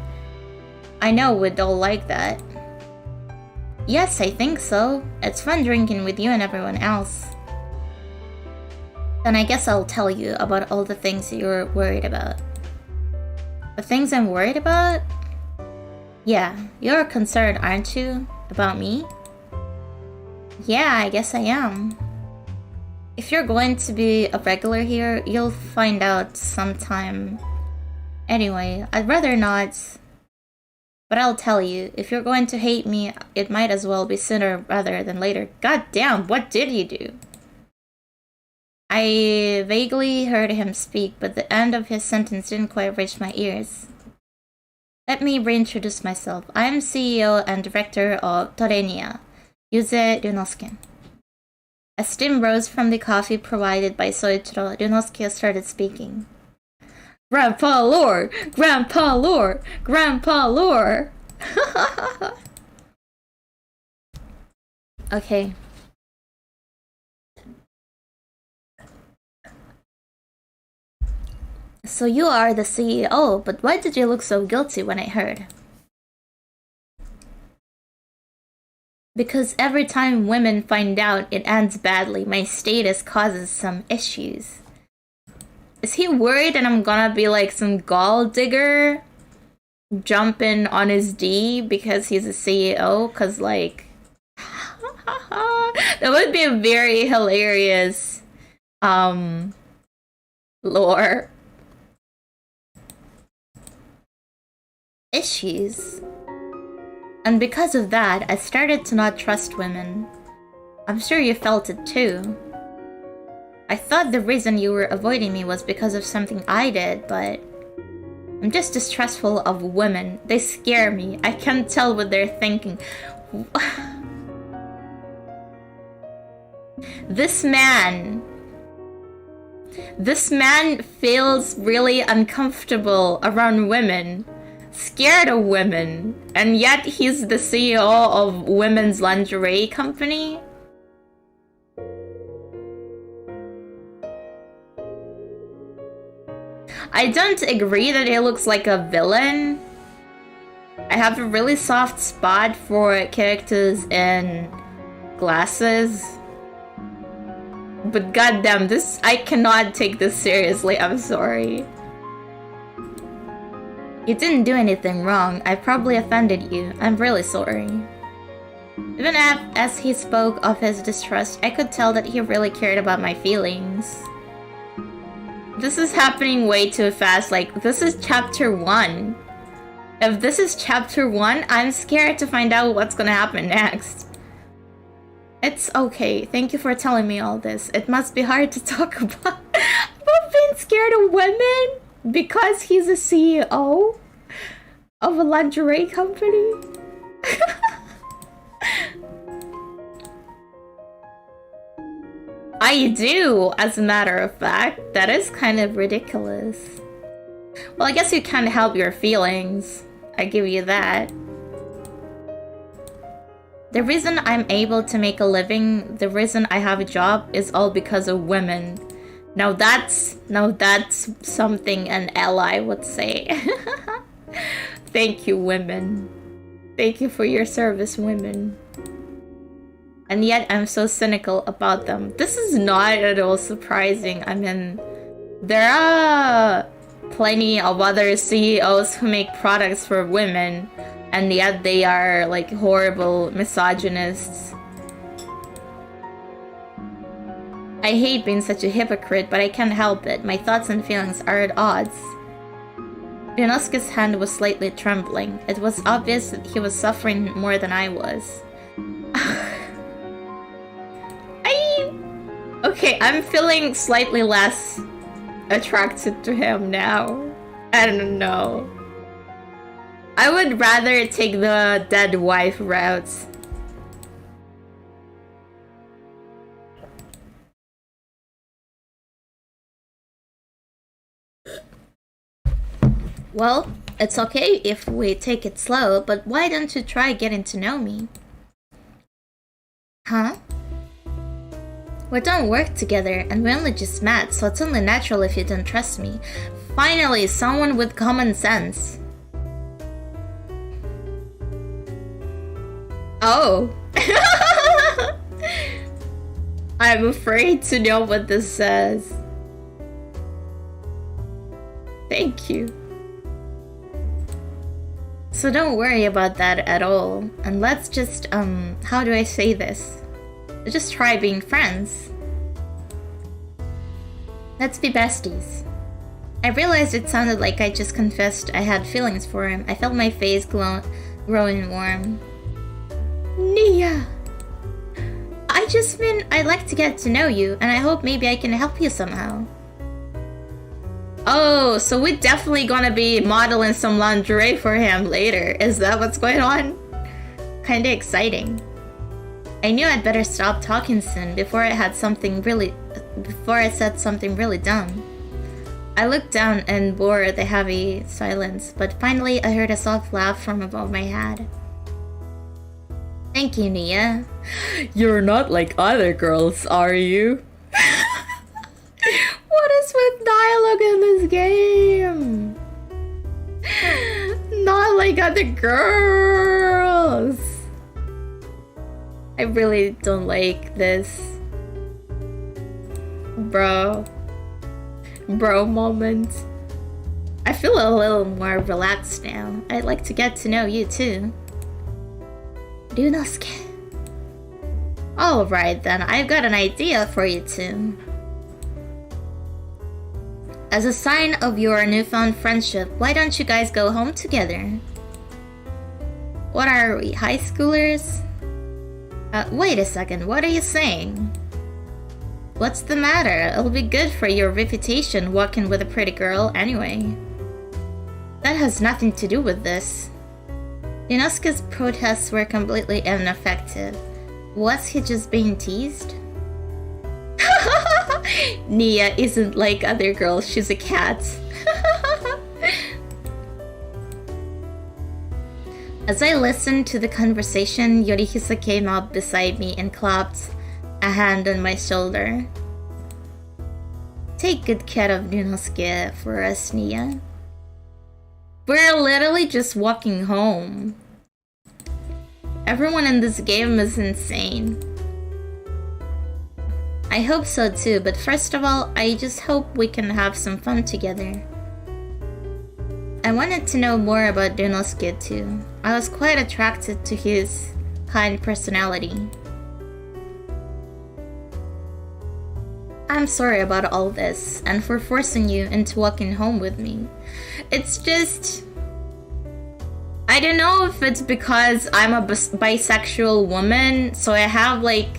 I know we'd all like that. Yes, I think so. It's fun drinking with you and everyone else. Then I guess I'll tell you about all the things you're worried about. The things I'm worried about? Yeah, you're concerned, aren't you? About me? Yeah, I guess I am. If you're going to be a regular here, you'll find out sometime. Anyway, I'd rather not. But I'll tell you, if you're going to hate me, it might as well be sooner rather than later. God damn, what did you do? I vaguely heard him speak, but the end of his sentence didn't quite reach my ears. Let me reintroduce myself. I am CEO and director of Torenia, Yuze Ryunosuke. As steam rose from the coffee provided by Soichiro, Ryunosuke started speaking. Grandpa lore! Grandpa lore! Grandpa lore! Okay. So you are the CEO, but why did you look so guilty when I heard? Because every time women find out it ends badly, my status causes some issues. Is he worried that I'm gonna be like some gall digger jumping on his D because he's a CEO? Cause like that would be a very hilarious lore. Issues. And because of that, I started to not trust women. I'm sure you felt it too. I thought the reason you were avoiding me was because of something I did, but I'm just distrustful of women. They scare me. I can't tell what they're thinking. This man feels really uncomfortable around women, scared of women, and yet he's the CEO of women's lingerie company. I don't agree that he looks like a villain. I have a really soft spot for characters in glasses. But goddamn, I cannot take this seriously, I'm sorry. You didn't do anything wrong. I probably offended you. I'm really sorry. Even as he spoke of his distrust, I could tell that he really cared about my feelings. This is happening way too fast. Like, this is chapter 1. If this is chapter 1, I'm scared to find out what's gonna happen next. It's okay. Thank you for telling me all this. It must be hard to talk about being scared of women because he's a CEO of a lingerie company. I do, as a matter of fact. That is kind of ridiculous. Well, I guess you can't help your feelings. I give you that. The reason I'm able to make a living, the reason I have a job, is all because of women. Now that's something an ally would say. Thank you, women. Thank you for your service, women. And yet I'm so cynical about them. This is not at all surprising. I mean, there are plenty of other CEOs who make products for women, and yet they are like horrible misogynists. I hate being such a hypocrite, but I can't help it. My thoughts and feelings are at odds. Ryunosuke's hand was slightly trembling. It was obvious that he was suffering more than I was. Okay, I'm feeling slightly less attracted to him now. I don't know. I would rather take the dead wife route. Well, it's okay if we take it slow, but why don't you try getting to know me? Huh? We don't work together, and we only just met, so it's only natural if you don't trust me. Finally, someone with common sense. Oh. I'm afraid to know what this says. Thank you. So don't worry about that at all. And let's just, how do I say this? Just try being friends. Let's be besties. I realized it sounded like I just confessed I had feelings for him. I felt my face growing warm. Nia! I just mean I'd like to get to know you, and I hope maybe I can help you somehow. Oh, so we're definitely gonna be modeling some lingerie for him later. Is that what's going on? Kinda exciting. I knew I'd better stop talking soon before I said something really dumb. I looked down and bore the heavy silence, but finally I heard a soft laugh from above my head. Thank you, Nia. You're not like other girls, are you? What is with dialogue in this game? Not like other girls. I really don't like this. Bro moment. I feel a little more relaxed now. I'd like to get to know you too. Ryunosuke. Alright then, I've got an idea for you two. As a sign of your newfound friendship, why don't you guys go home together? What are we, high schoolers? Wait a second, what are you saying? What's the matter? It'll be good for your reputation walking with a pretty girl anyway. That has nothing to do with this. Ryunosuke's protests were completely ineffective. Was he just being teased? Nia isn't like other girls, she's a cat. As I listened to the conversation, Yorihisa came up beside me and clapped a hand on my shoulder. Take good care of Ryunosuke for us, Nia. We're literally just walking home. Everyone in this game is insane. I hope so too, but first of all, I just hope we can have some fun together. I wanted to know more about Ryunosuke too. I was quite attracted to his kind personality. I'm sorry about all this, and for forcing you into walking home with me. It's just... I don't know if it's because I'm a bisexual woman, so I have like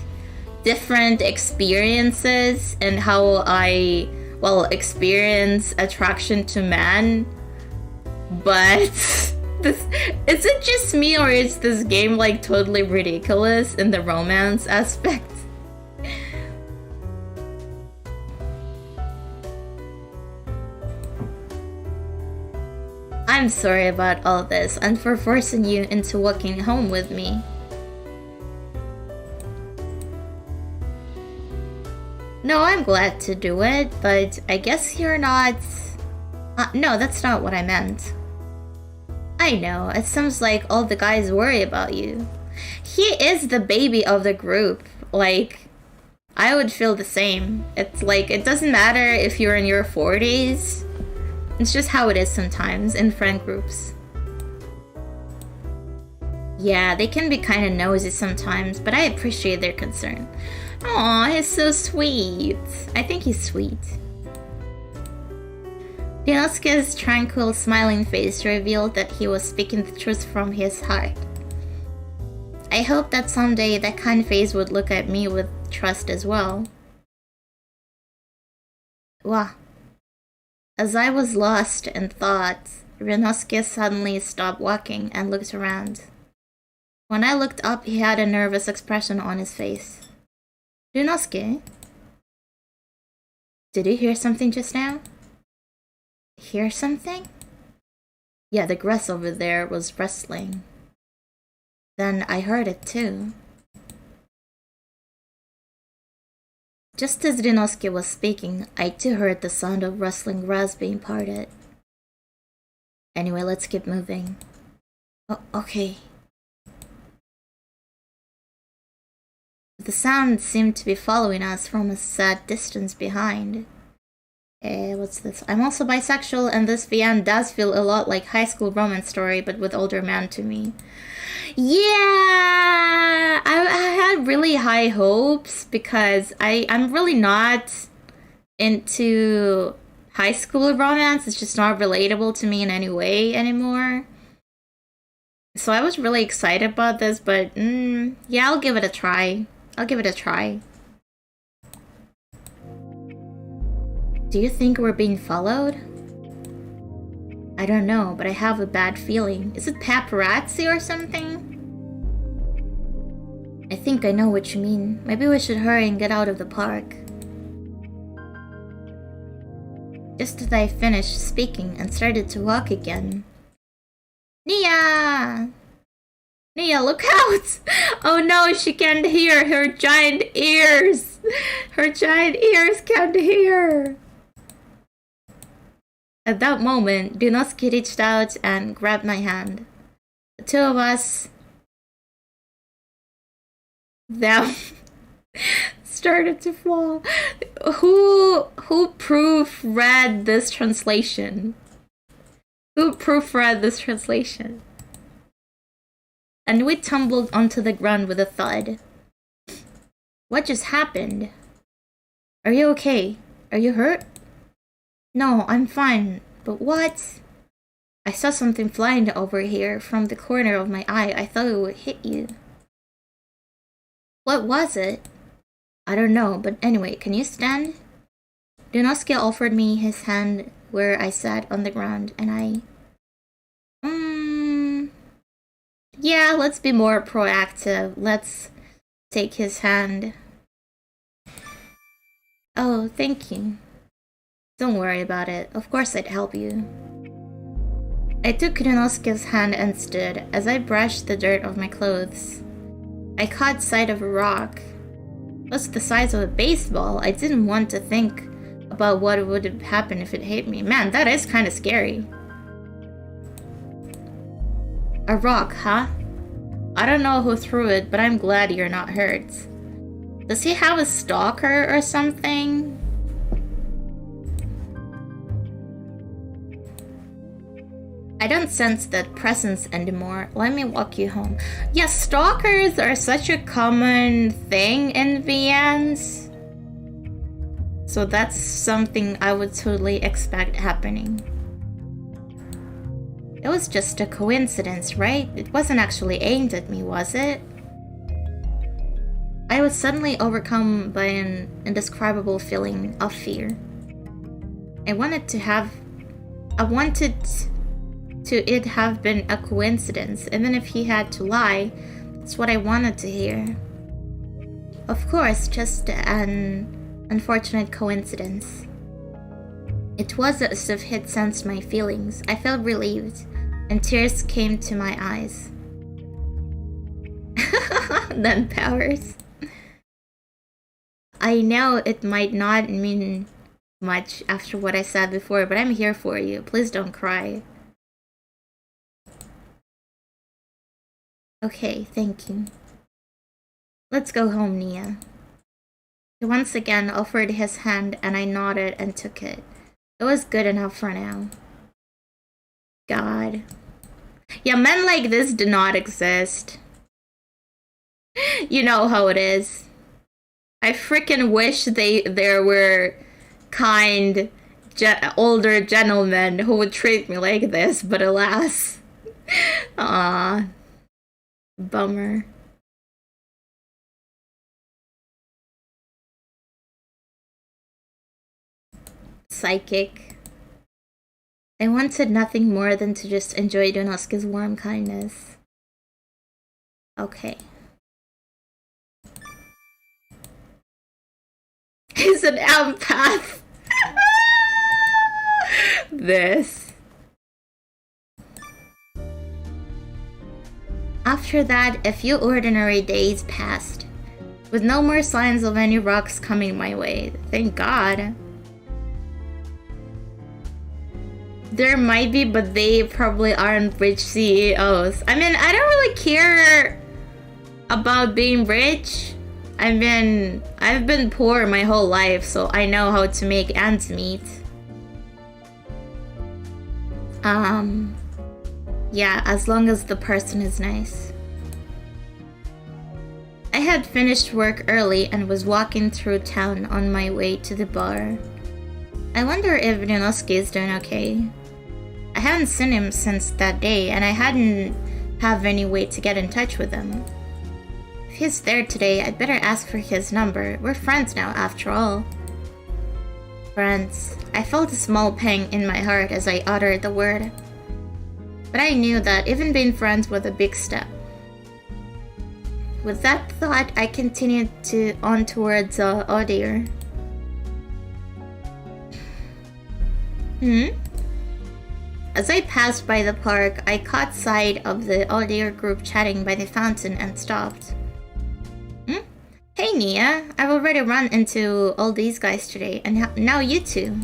different experiences and how I, experience attraction to men. But is it just me, or is this game like totally ridiculous in the romance aspect? I'm sorry about all this and for forcing you into walking home with me. No, I'm glad to do it, but I guess you're not... no, that's not what I meant. I know, it seems like all the guys worry about you. He is the baby of the group. Like, I would feel the same. It's like, it doesn't matter if you're in your 40s. It's just how it is sometimes in friend groups. Yeah, they can be kind of nosy sometimes, but I appreciate their concern. Aw, he's so sweet. I think he's sweet. Ryunosuke's tranquil, smiling face revealed that he was speaking the truth from his heart. I hope that someday that kind face would look at me with trust as well. Wow. As I was lost in thought, Ryunosuke suddenly stopped walking and looked around. When I looked up, he had a nervous expression on his face. Ryunosuke? Did you hear something just now? Hear something? Yeah, the grass over there was rustling. Then I heard it too. Just as Ryunosuke was speaking, I too heard the sound of rustling grass being parted. Anyway, let's keep moving. Oh, okay. The sound seemed to be following us from a sad distance behind. What's this? I'm also bisexual, and this VN does feel a lot like high school romance story, but with older men to me. Yeah! I had really really high hopes because I'm really not into high school romance. It's just not relatable to me in any way anymore. So I was really excited about this, but yeah, I'll give it a try. I'll give it a try. Do you think we're being followed? I don't know, but I have a bad feeling. Is it paparazzi or something? I think I know what you mean. Maybe we should hurry and get out of the park. Just as I finished speaking and started to walk again. Nia! Nia, look out! Oh no, she can't hear her giant ears! Her giant ears can't hear! At that moment, Dunosuke reached out and grabbed my hand. The two of us, them, started to fall. Who proofread this translation? Who proofread this translation? And we tumbled onto the ground with a thud. What just happened? Are you okay? Are you hurt? No, I'm fine. But what? I saw something flying over here from the corner of my eye. I thought it would hit you. What was it? I don't know, but anyway, can you stand? Dunosuke offered me his hand where I sat on the ground, and I... Yeah, let's be more proactive. Let's take his hand. Oh, thank you. Don't worry about it. Of course I'd help you. I took Dunosuke's hand and stood as I brushed the dirt off my clothes. I caught sight of a rock. It was the size of a baseball. I didn't want to think about what would have happened if it hit me. Man, that is kind of scary. A rock, huh? I don't know who threw it, but I'm glad you're not hurt. Does he have a stalker or something? I don't sense that presence anymore. Let me walk you home. Yeah, stalkers are such a common thing in VNs. So that's something I would totally expect happening. It was just a coincidence, right? It wasn't actually aimed at me, was it? I was suddenly overcome by an indescribable feeling of fear. I wanted to it have been a coincidence, even if he had to lie. That's what I wanted to hear. Of course, just an unfortunate coincidence. It was as if he'd sensed my feelings. I felt relieved, and tears came to my eyes. Then powers. I know it might not mean much after what I said before, but I'm here for you. Please don't cry. Okay, thank you. Let's go home, Nia. He once again offered his hand and I nodded and took it. It was good enough for now. God. Yeah, men like this do not exist. You know how it is. I freaking wish there were kind, older gentlemen who would treat me like this, but alas. Ah. Bummer. Psychic. I wanted nothing more than to just enjoy Dunosuke's warm kindness. Okay. He's an empath. This. After that, a few ordinary days passed, with no more signs of any rocks coming my way. Thank God. There might be, but they probably aren't rich CEOs. I mean, I don't really care about being rich. I mean, I've been poor my whole life, so I know how to make ends meet. Yeah, as long as the person is nice. I had finished work early and was walking through town on my way to the bar. I wonder if Ryunosuke is doing okay. I hadn't seen him since that day, and I hadn't have any way to get in touch with him. If he's there today, I'd better ask for his number. We're friends now, after all. Friends. I felt a small pang in my heart as I uttered the word. But I knew that even being friends was a big step. With that thought, I continued on towards Odir. As I passed by the park, I caught sight of the Odir group chatting by the fountain and stopped. Hey Nia, I've already run into all these guys today, and now you too.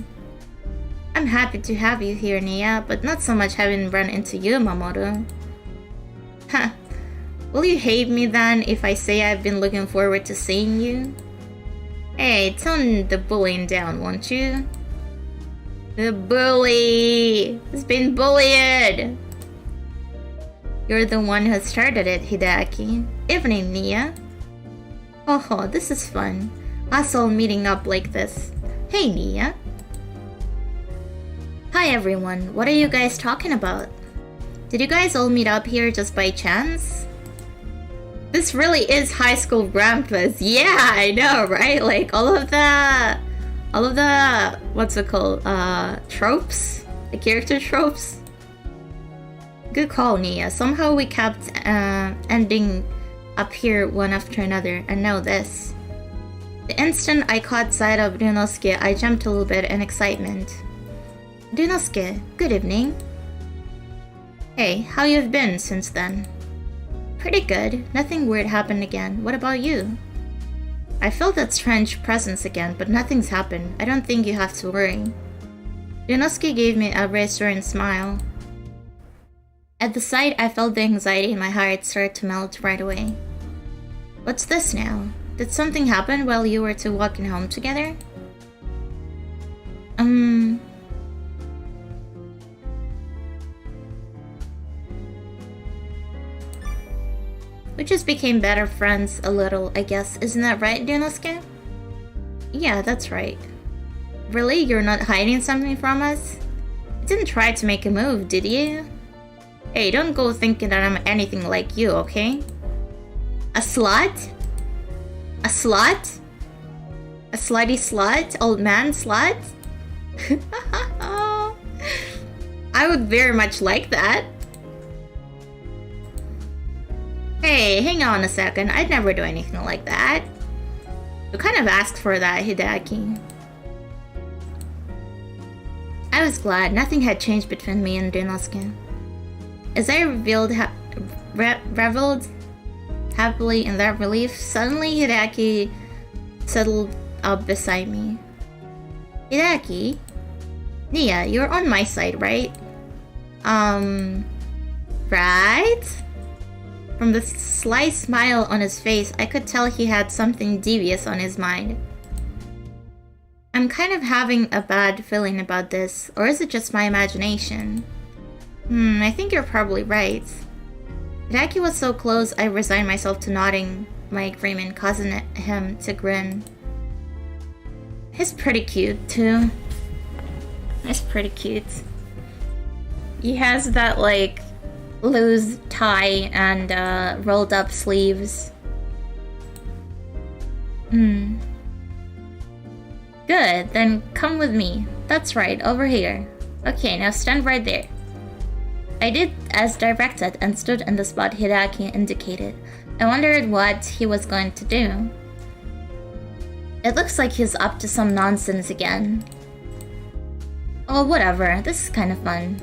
I'm happy to have you here, Nia, but not so much having run into you, Mamoru. Huh. Will you hate me then if I say I've been looking forward to seeing you? Hey, tone the bullying down, won't you? The bully has been bullied! You're the one who started it, Hideaki. Evening, Nia. Oh, this is fun. Us all meeting up like this. Hey, Nia. Hi, everyone. What are you guys talking about? Did you guys all meet up here just by chance? This really is high school Grampus. Yeah, I know, right? Like all of the what's it called? Tropes? The character tropes? Good call, Nia. Somehow we kept ending up here one after another, and now this. The instant I caught sight of Ryunosuke, I jumped a little bit in excitement. Ryunosuke, good evening. Hey, how you've been since then? Pretty good. Nothing weird happened again. What about you? I felt that strange presence again, but nothing's happened. I don't think you have to worry. Ryunosuke gave me a reassuring smile. At the sight, I felt the anxiety in my heart start to melt right away. What's this now? Did something happen while you were two walking home together? We just became better friends a little, I guess. Isn't that right, Ryunosuke? Yeah, that's right. Really? You're not hiding something from us? You didn't try to make a move, did you? Hey, don't go thinking that I'm anything like you, okay? A slut? A slut? A slutty slut? Old man slut? I would very much like that. Hey, hang on a second. I'd never do anything like that. You kind of asked for that, Hideaki. I was glad nothing had changed between me and Ryunosuke. As I reveled happily in that relief, suddenly Hideaki settled up beside me. Hideaki? Nia, you're on my side, right? Right? From the sly smile on his face, I could tell he had something devious on his mind. I'm kind of having a bad feeling about this, or is it just my imagination? I think you're probably right. Hideaki was so close, I resigned myself to nodding my agreement, causing him to grin. He's pretty cute, too. He's pretty cute. He has that, like, loose tie and rolled up sleeves. Good, then come with me. That's right, over here. Okay, now stand right there. I did as directed and stood in the spot Hideaki indicated. I wondered what he was going to do. It looks like he's up to some nonsense again. Oh, whatever, this is kind of fun.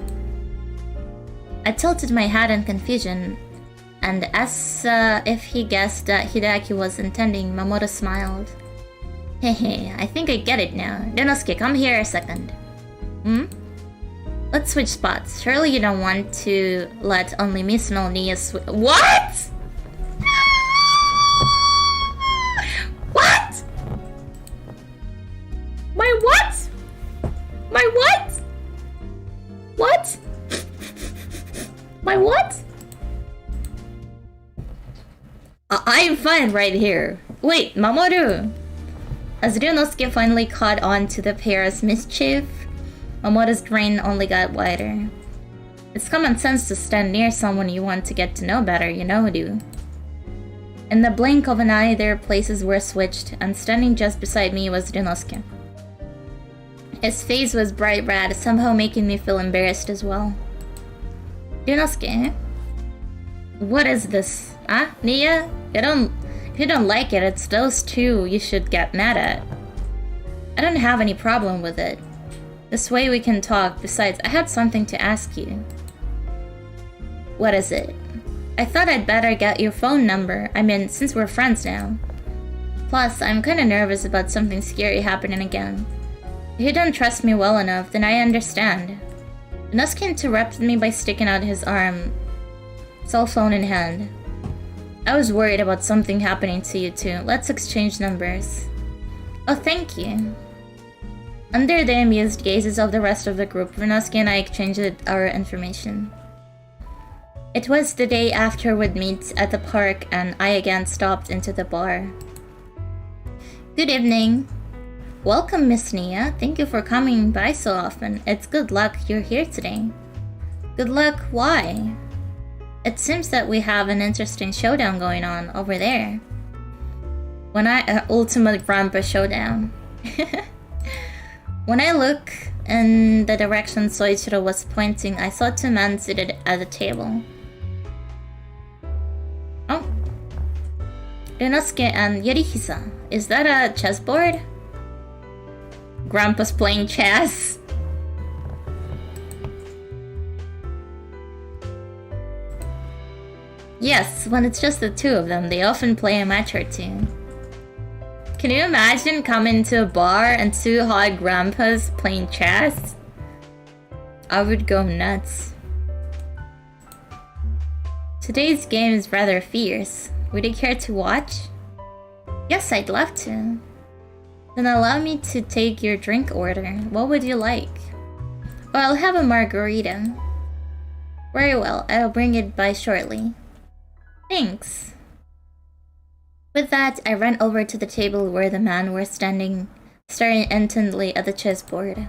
I tilted my head in confusion, and as if he guessed that Hideaki was intending, Mamoru smiled. Hehe, I think I get it now. Ryunosuke, come here a second. Let's switch spots. Surely you don't want to let only me smell Nia's What?! What?! My what?! My what?! What?! My what? I'm fine right here. Wait, Mamoru! As Ryunosuke finally caught on to the pair's mischief, Mamoru's grin only got wider. It's common sense to stand near someone you want to get to know better, you know, do. In the blink of an eye, their places were switched, and standing just beside me was Ryunosuke. His face was bright red, somehow making me feel embarrassed as well. Ryunosuke? What is this? Huh, Nia? If you don't like it, it's those two you should get mad at. I don't have any problem with it. This way we can talk. Besides, I had something to ask you. What is it? I thought I'd better get your phone number. I mean, since we're friends now. Plus, I'm kinda nervous about something scary happening again. If you don't trust me well enough, then I understand. Inosuke interrupted me by sticking out his arm, cell phone in hand. I was worried about something happening to you too. Let's exchange numbers. Oh, thank you. Under the amused gazes of the rest of the group, Inosuke and I exchanged our information. It was the day after we'd meet at the park, and I again stopped into the bar. Good evening. Welcome, Miss Nia. Thank you for coming by so often. It's good luck you're here today. Good luck? Why? It seems that we have an interesting showdown going on over there. Ultimate Grandpa Showdown. When I look in the direction Soichiro was pointing, I saw two men seated at a table. Oh. Ryunosuke and Yorihisa. Is that a chessboard? Grandpa's playing chess. Yes, when it's just the two of them, they often play a match or two. Can you imagine coming to a bar and two hot grandpas playing chess? I would go nuts. Today's game is rather fierce. Would you care to watch? Yes, I'd love to. Then allow me to take your drink order. What would you like? Oh, I'll have a margarita. Very well, I'll bring it by shortly. Thanks. With that, I ran over to the table where the men were standing, staring intently at the chessboard.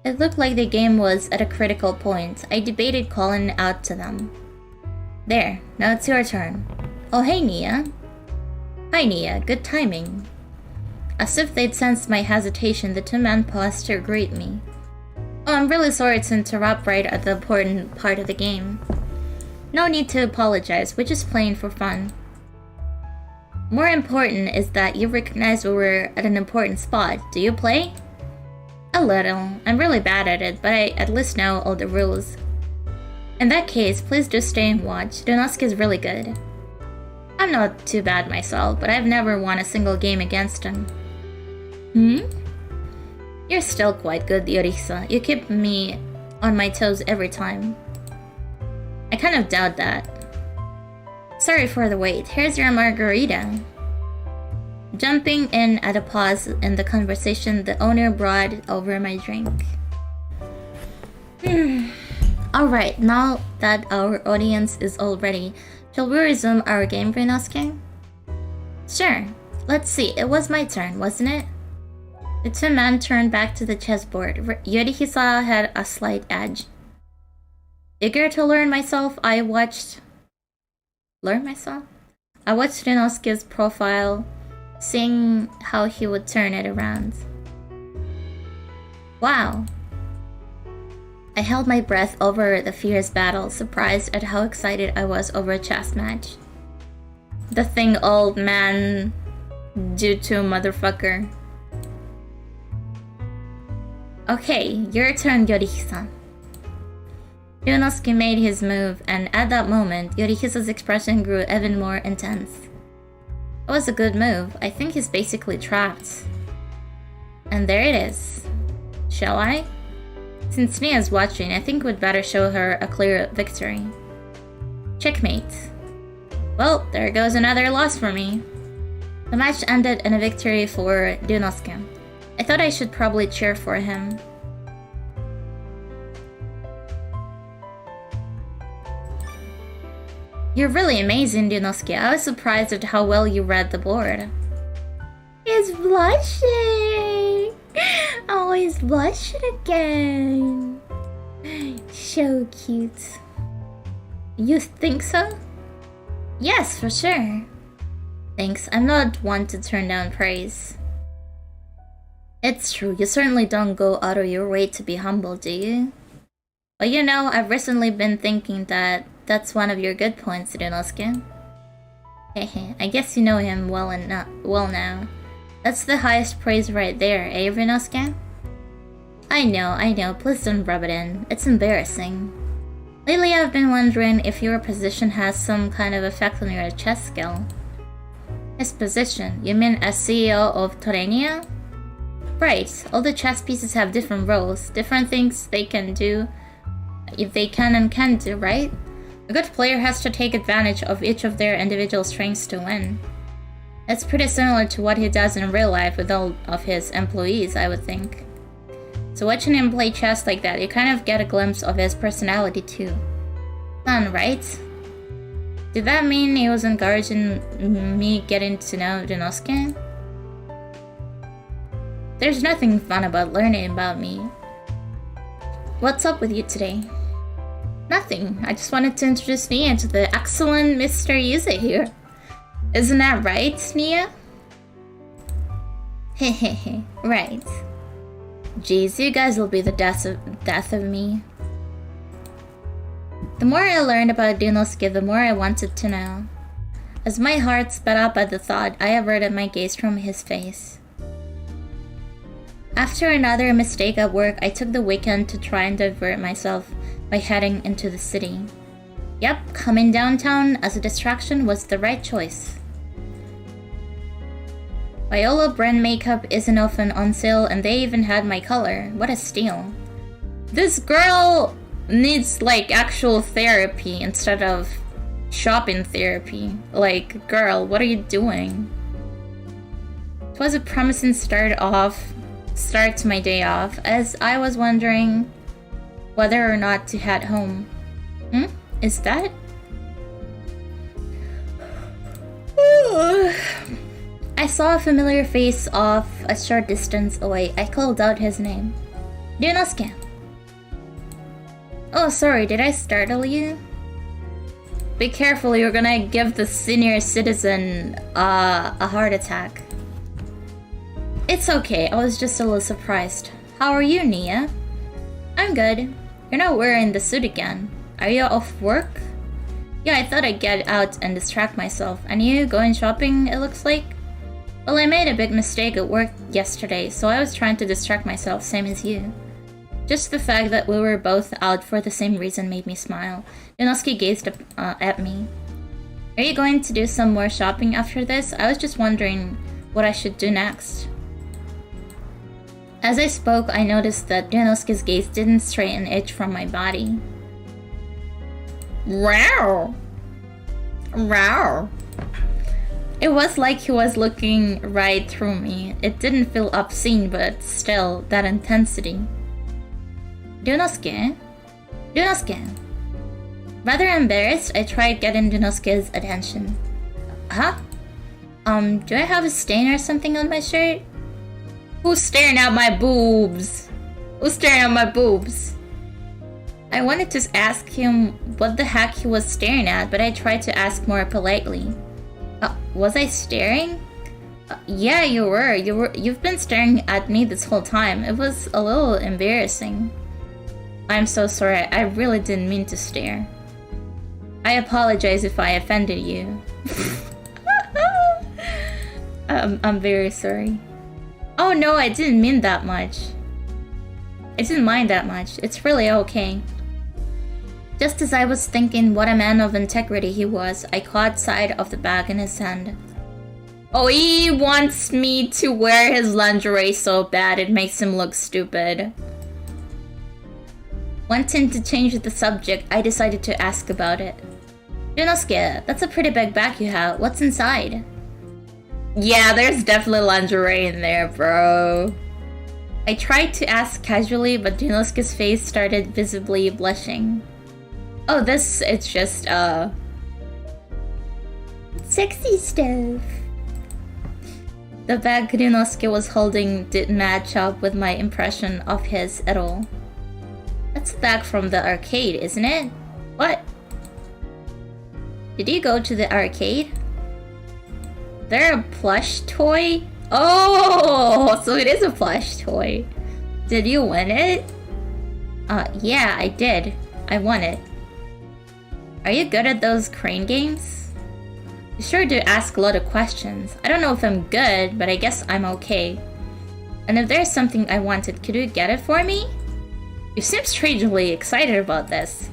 It looked like the game was at a critical point. I debated calling out to them. There, now it's your turn. Oh, hey, Nia. Hi, Nia. Good timing. As if they'd sensed my hesitation, the two men paused to greet me. Oh, I'm really sorry to interrupt right at the important part of the game. No need to apologize, we're just playing for fun. More important is that you recognize we were at an important spot. Do you play? A little. I'm really bad at it, but I at least know all the rules. In that case, please just stay and watch. Ryunosuke is really good. I'm not too bad myself, but I've never won a single game against him. You're still quite good, Yorihisa. You keep me on my toes every time. I kind of doubt that. Sorry for the wait. Here's your margarita. Jumping in at a pause in the conversation, the owner brought over my drink. Alright, now that our audience is all ready, shall we resume our game, Ryunosuke? Sure. Let's see, it was my turn, wasn't it? The two men turned back to the chessboard. Yorihisa had a slight edge. Eager to learn myself, I watched Ryunosuke's profile, seeing how he would turn it around. Wow. I held my breath over the fierce battle, surprised at how excited I was over a chess match. The thing old man do to motherfucker. Okay, your turn, Yorihisa. Ryunosuke made his move, and at that moment, Yorihisa's expression grew even more intense. It was a good move. I think he's basically trapped. And there it is. Shall I? Since Nia's watching, I think we'd better show her a clear victory. Checkmate. Well, there goes another loss for me. The match ended in a victory for Ryunosuke. I thought I should probably cheer for him. You're really amazing, Ryunosuke. I was surprised at how well you read the board. He's blushing! Oh, he's blushing again. So cute. You think so? Yes, for sure. Thanks, I'm not one to turn down praise. It's true, you certainly don't go out of your way to be humble, do you? But you know, I've recently been thinking that that's one of your good points, Ryunosuke. Hehe, I guess you know him well now. That's the highest praise right there, eh, Ryunosuke? I know, please don't rub it in. It's embarrassing. Lately I've been wondering if your position has some kind of effect on your chess skill. His position? You mean as CEO of Torenia? Right, all the chess pieces have different roles, different things they can do, if they can and can't do, right? A good player has to take advantage of each of their individual strengths to win. It's pretty similar to what he does in real life with all of his employees, I would think. So watching him play chess like that, you kind of get a glimpse of his personality too. Fun, right? Did that mean he was encouraging me getting to know Ryunosuke? There's nothing fun about learning about me. What's up with you today? Nothing. I just wanted to introduce Nia to the excellent Mr. Yuze here. Isn't that right, Nia? Hehehe, right. Jeez, you guys will be the death of me. The more I learned about Ryunosuke, the more I wanted to know. As my heart sped up at the thought, I averted my gaze from his face. After another mistake at work, I took the weekend to try and divert myself by heading into the city. Yep, coming downtown as a distraction was the right choice. Viola brand makeup isn't often on sale and they even had my color. What a steal. This girl needs like actual therapy instead of shopping therapy. Like, girl, what are you doing? It was a promising start to my day off, as I was wondering whether or not to head home. Is that? I saw a familiar face off a short distance away. I called out his name. Ryunosuke. Oh, sorry, did I startle you? Be careful, you're gonna give the senior citizen a heart attack. It's okay, I was just a little surprised. How are you, Nia? I'm good. You're not wearing the suit again. Are you off work? Yeah, I thought I'd get out and distract myself. And you going shopping, it looks like? Well, I made a big mistake at work yesterday, so I was trying to distract myself, same as you. Just the fact that we were both out for the same reason made me smile. Ryunosuke gazed at me. Are you going to do some more shopping after this? I was just wondering what I should do next. As I spoke, I noticed that Ryunosuke's gaze didn't stray an inch from my body. Wow! Wow! It was like he was looking right through me. It didn't feel obscene, but still, that intensity. Ryunosuke? Ryunosuke! Rather embarrassed, I tried getting Ryunosuke's attention. Huh? Do I have a stain or something on my shirt? Who's staring at my boobs? Who's staring at my boobs? I wanted to ask him what the heck he was staring at, but I tried to ask more politely. Was I staring? Yeah, you were. You've been staring at me this whole time. It was a little embarrassing. I'm so sorry. I really didn't mean to stare. I apologize if I offended you. I'm very sorry. Oh no, I didn't mean that much. I didn't mind that much. It's really okay. Just as I was thinking what a man of integrity he was, I caught sight of the bag in his hand. Oh, he wants me to wear his lingerie so bad it makes him look stupid. Wanting to change the subject, I decided to ask about it. Ryunosuke, that's a pretty big bag you have. What's inside? Yeah, there's definitely lingerie in there, bro. I tried to ask casually, but Ryunosuke's face started visibly blushing. Oh, it's just, Sexy stuff. The bag Ryunosuke was holding didn't match up with my impression of his at all. That's the bag from the arcade, isn't it? What? Did you go to the arcade? There a plush toy? Oh, so it is a plush toy. Did you win it? Yeah, I did. I won it. Are you good at those crane games? You sure do ask a lot of questions. I don't know if I'm good, but I guess I'm okay. And if there's something I wanted, could you get it for me? You seem strangely excited about this.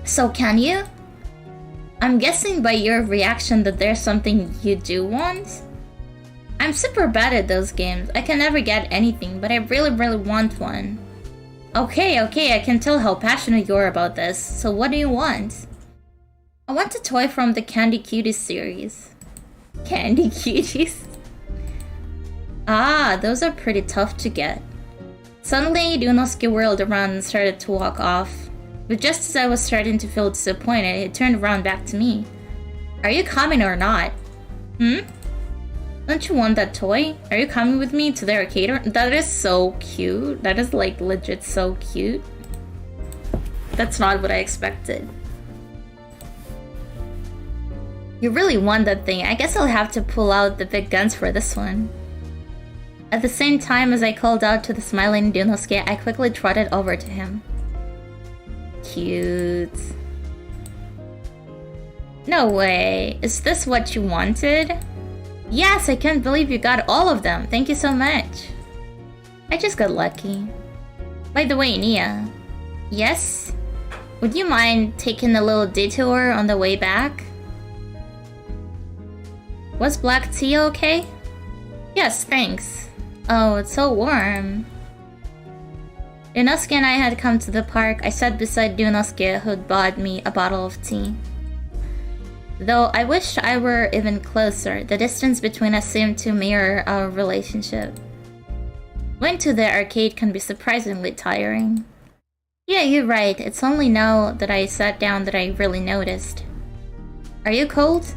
So can you? I'm guessing by your reaction that there's something you do want? I'm super bad at those games. I can never get anything, but I really want one. Okay, I can tell how passionate you are about this. So what do you want? I want a toy from the Candy Cuties series. Candy Cuties? Ah, those are pretty tough to get. Suddenly, Ryunosuke whirled around and started to walk off. But just as I was starting to feel disappointed, he turned around back to me. Are you coming or not? Don't you want that toy? Are you coming with me to the arcade? That is so cute. That is like legit so cute. That's not what I expected. You really want that thing. I guess I'll have to pull out the big guns for this one. At the same time as I called out to the smiling Ryunosuke, I quickly trotted over to him. Cute. No way. Is this what you wanted? Yes, I can't believe you got all of them. Thank you so much. I just got lucky. By the way, Nia. Yes? Would you mind taking a little detour on the way back? Was black tea okay? Yes, thanks. Oh, it's so warm. Ryunosuke and I had come to the park. I sat beside Ryunosuke, who'd bought me a bottle of tea. Though I wished I were even closer, the distance between us seemed to mirror our relationship. Going to the arcade can be surprisingly tiring. Yeah, you're right. It's only now that I sat down that I really noticed. Are you cold?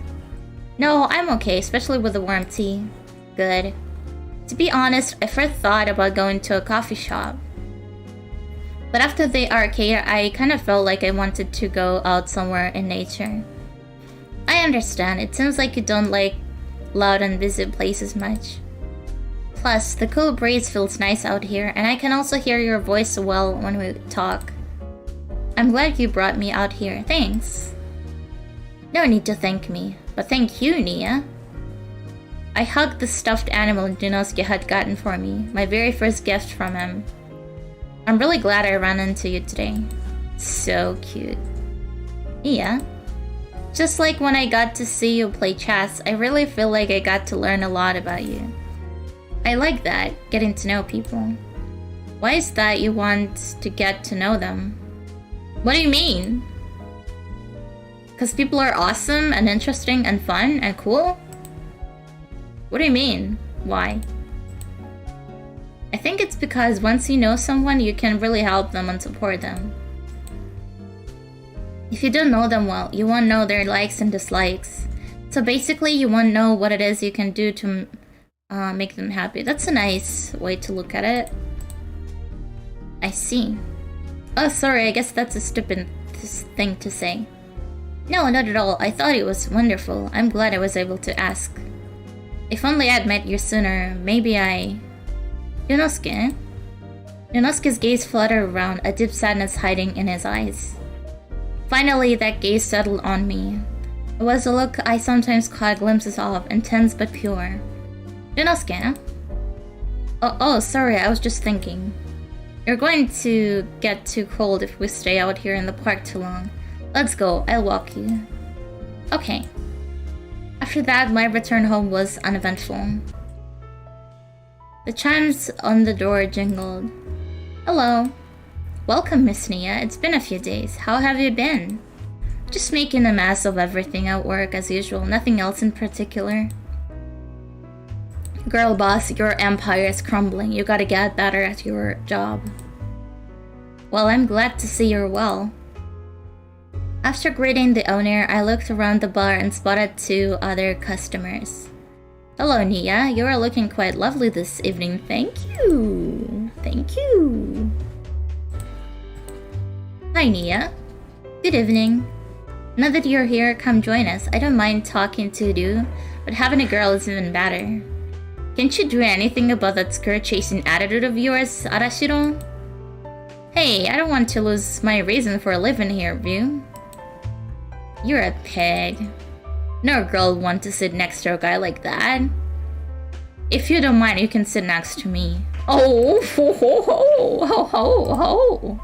No, I'm okay, especially with the warm tea. Good. To be honest, I first thought about going to a coffee shop. But after the arcade, I kind of felt like I wanted to go out somewhere in nature. I understand, it seems like you don't like loud and busy places much. Plus, the cool breeze feels nice out here, and I can also hear your voice well when we talk. I'm glad you brought me out here, thanks. No need to thank me, but thank you, Nia. I hugged the stuffed animal Ryunosuke had gotten for me, my very first gift from him. I'm really glad I ran into you today. So cute. Nia? Just like when I got to see you play chess, I really feel like I got to learn a lot about you. I like that, getting to know people. Why is that you want to get to know them? What do you mean? Because people are awesome and interesting and fun and cool? What do you mean? Why? I think it's because once you know someone, you can really help them and support them. If you don't know them well, you won't know their likes and dislikes. So basically, you won't know what it is you can do to make them happy. That's a nice way to look at it. I see. Oh, sorry, I guess that's a stupid thing to say. No, not at all. I thought it was wonderful. I'm glad I was able to ask. If only I'd met you sooner, maybe I... Ryunosuke? Ryunosuke's gaze fluttered around, a deep sadness hiding in his eyes. Finally, that gaze settled on me. It was a look I sometimes caught glimpses of, intense but pure. Ryunosuke? Oh, sorry, I was just thinking. You're going to get too cold if we stay out here in the park too long. Let's go, I'll walk you. Okay. After that, my return home was uneventful. The chimes on the door jingled. Hello. Welcome, Miss Nia. It's been a few days. How have you been? Just making a mess of everything at work as usual. Nothing else in particular. Girl boss, your empire is crumbling. You gotta get better at your job. Well, I'm glad to see you're well. After greeting the owner, I looked around the bar and spotted 2 other customers. Hello, Nia. You are looking quite lovely this evening. Thank you. Thank you. Hi, Nia. Good evening. Now that you're here, come join us. I don't mind talking to you, but having a girl is even better. Can't you do anything about that skirt-chasing attitude of yours, Arashiro? Hey, I don't want to lose my reason for living here, Ryu. You're a pig. No girl would want to sit next to a guy like that. If you don't mind, you can sit next to me. Oh, ho, ho, ho, ho, ho, ho.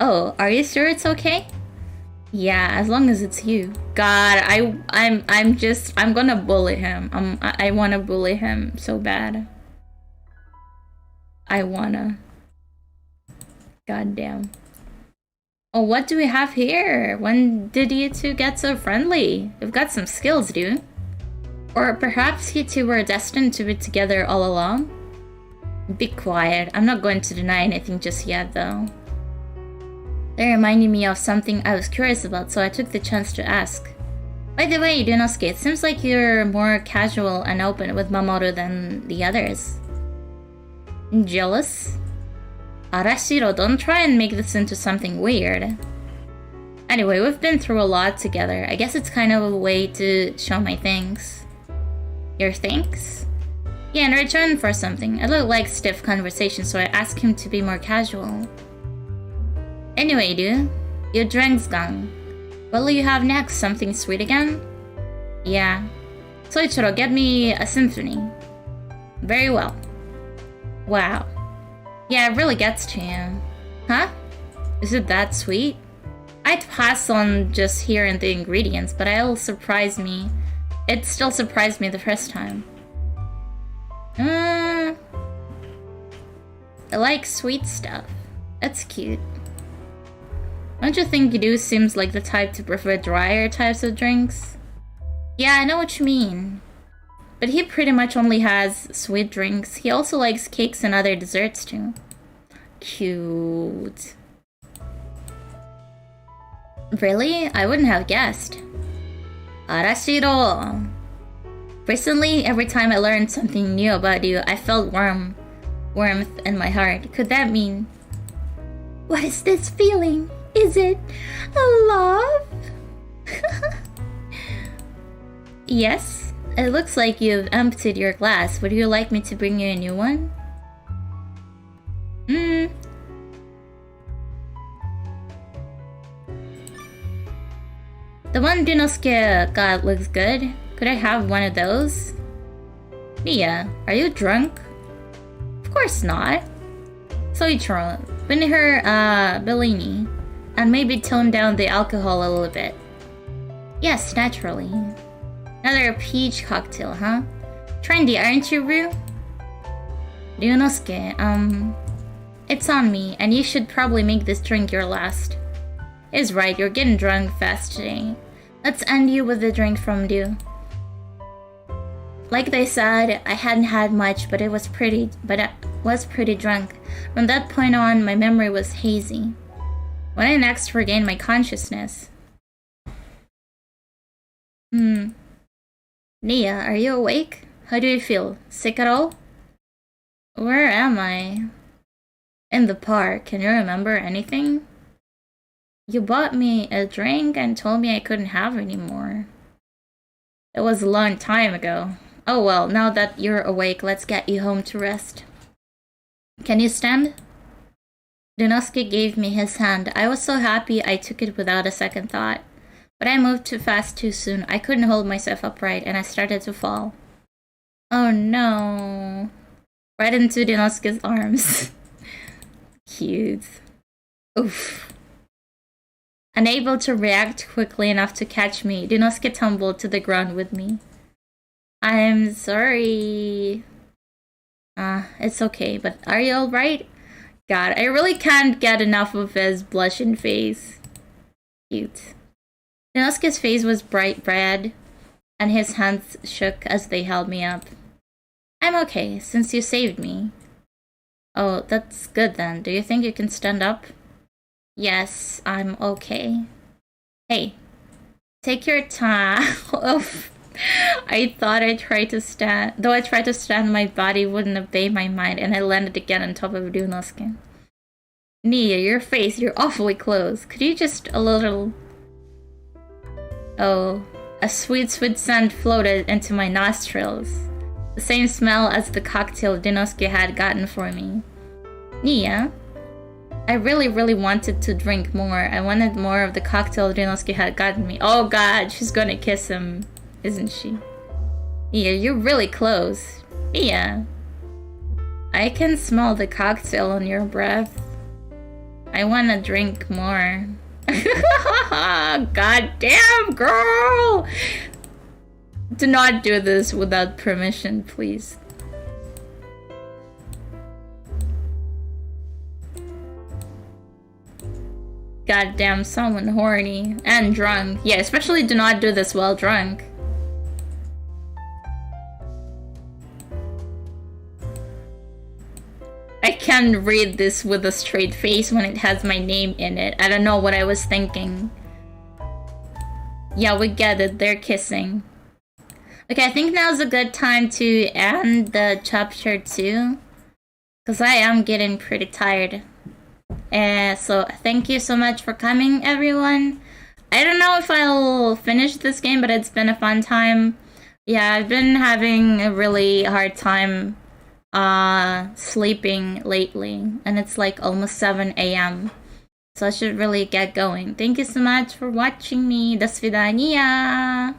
Oh, are you sure it's okay? Yeah, as long as it's you. God, I'm gonna bully him. I wanna bully him so bad. I wanna. God damn. Oh, what do we have here? When did you 2 get so friendly? You've got some skills, dude. Or perhaps you 2 were destined to be together all along? Be quiet. I'm not going to deny anything just yet, though. They reminded me of something I was curious about, so I took the chance to ask. By the way, Dunosuke, it seems like you're more casual and open with Mamoru than the others. Jealous? Arashiro, don't try and make this into something weird. Anyway, we've been through a lot together. I guess it's kind of a way to show my thanks. Your thanks? Yeah, in return for something. I look like stiff conversation, so I asked him to be more casual. Anyway, dude, your drink's gone. What'll you have next? Something sweet again? Yeah. Soichiro, get me a symphony. Very well. Wow. Yeah, it really gets to you. Huh? Is it that sweet? I'd pass on just hearing the ingredients, but it'll surprise me. It still surprised me the first time. I like sweet stuff. That's cute. Don't you think Yidu seems like the type to prefer drier types of drinks? Yeah, I know what you mean. But he pretty much only has sweet drinks. He also likes cakes and other desserts too. Cute. Really? I wouldn't have guessed. Arashiro. Recently, every time I learned something new about you, I felt warmth in my heart. Could that mean... What is this feeling? Is it love? Yes, it looks like you've emptied your glass. Would you like me to bring you a new one? The one Dunosuke got looks good. Could I have one of those? Mia, are you drunk? Of course not. Soichiro, vinegar Bellini, and maybe tone down the alcohol a little bit. Yes, naturally. Another peach cocktail, huh? Trendy, aren't you, Ryu? Ryunosuke, it's on me, and you should probably make this drink your last. He's right, you're getting drunk fast today. Let's end you with a drink from Ryu. Like they said, I hadn't had much, but I was pretty drunk. From that point on, my memory was hazy. When I next regained my consciousness... Nia, are you awake? How do you feel? Sick at all? Where am I? In the park. Can you remember anything? You bought me a drink and told me I couldn't have any more. It was a long time ago. Oh well, now that you're awake, let's get you home to rest. Can you stand? Dunosuke gave me his hand. I was so happy I took it without a second thought. But I moved too fast too soon. I couldn't hold myself upright and I started to fall. Oh no. Right into Dunosuke's arms. Cute. Oof. Unable to react quickly enough to catch me, Dunosuke tumbled to the ground with me. I'm sorry. It's okay, but are you alright? God, I really can't get enough of his blushing face. Cute. Dunosuke's face was bright red, and his hands shook as they held me up. I'm okay, since you saved me. Oh, that's good then. Do you think you can stand up? Yes, I'm okay. Hey, take your time. I thought I tried to stand. Though I tried to stand, my body wouldn't obey my mind, and I landed again on top of Ryunosuke. Nia, your face, you're awfully close. Could you just a little... Oh, a sweet, sweet scent floated into my nostrils. The same smell as the cocktail Ryunosuke had gotten for me. Nia? I really, really wanted to drink more. I wanted more of the cocktail Ryunosuke had gotten me. Oh god, she's gonna kiss him, isn't she? Nia, you're really close. Nia. I can smell the cocktail on your breath. I wanna drink more. God damn, girl! Do not do this without permission, please. Goddamn, someone horny and drunk. Yeah, especially do not do this while drunk. I can't read this with a straight face when it has my name in it. I don't know what I was thinking. Yeah, we get it. They're kissing. Okay, I think now's a good time to end the chapter 2. Because I am getting pretty tired. So thank you so much for coming, everyone. I don't know if I'll finish this game, but it's been a fun time. Yeah, I've been having a really hard time sleeping lately, and it's like almost 7 a.m. So I should really get going. Thank you so much for watching me. До свидания.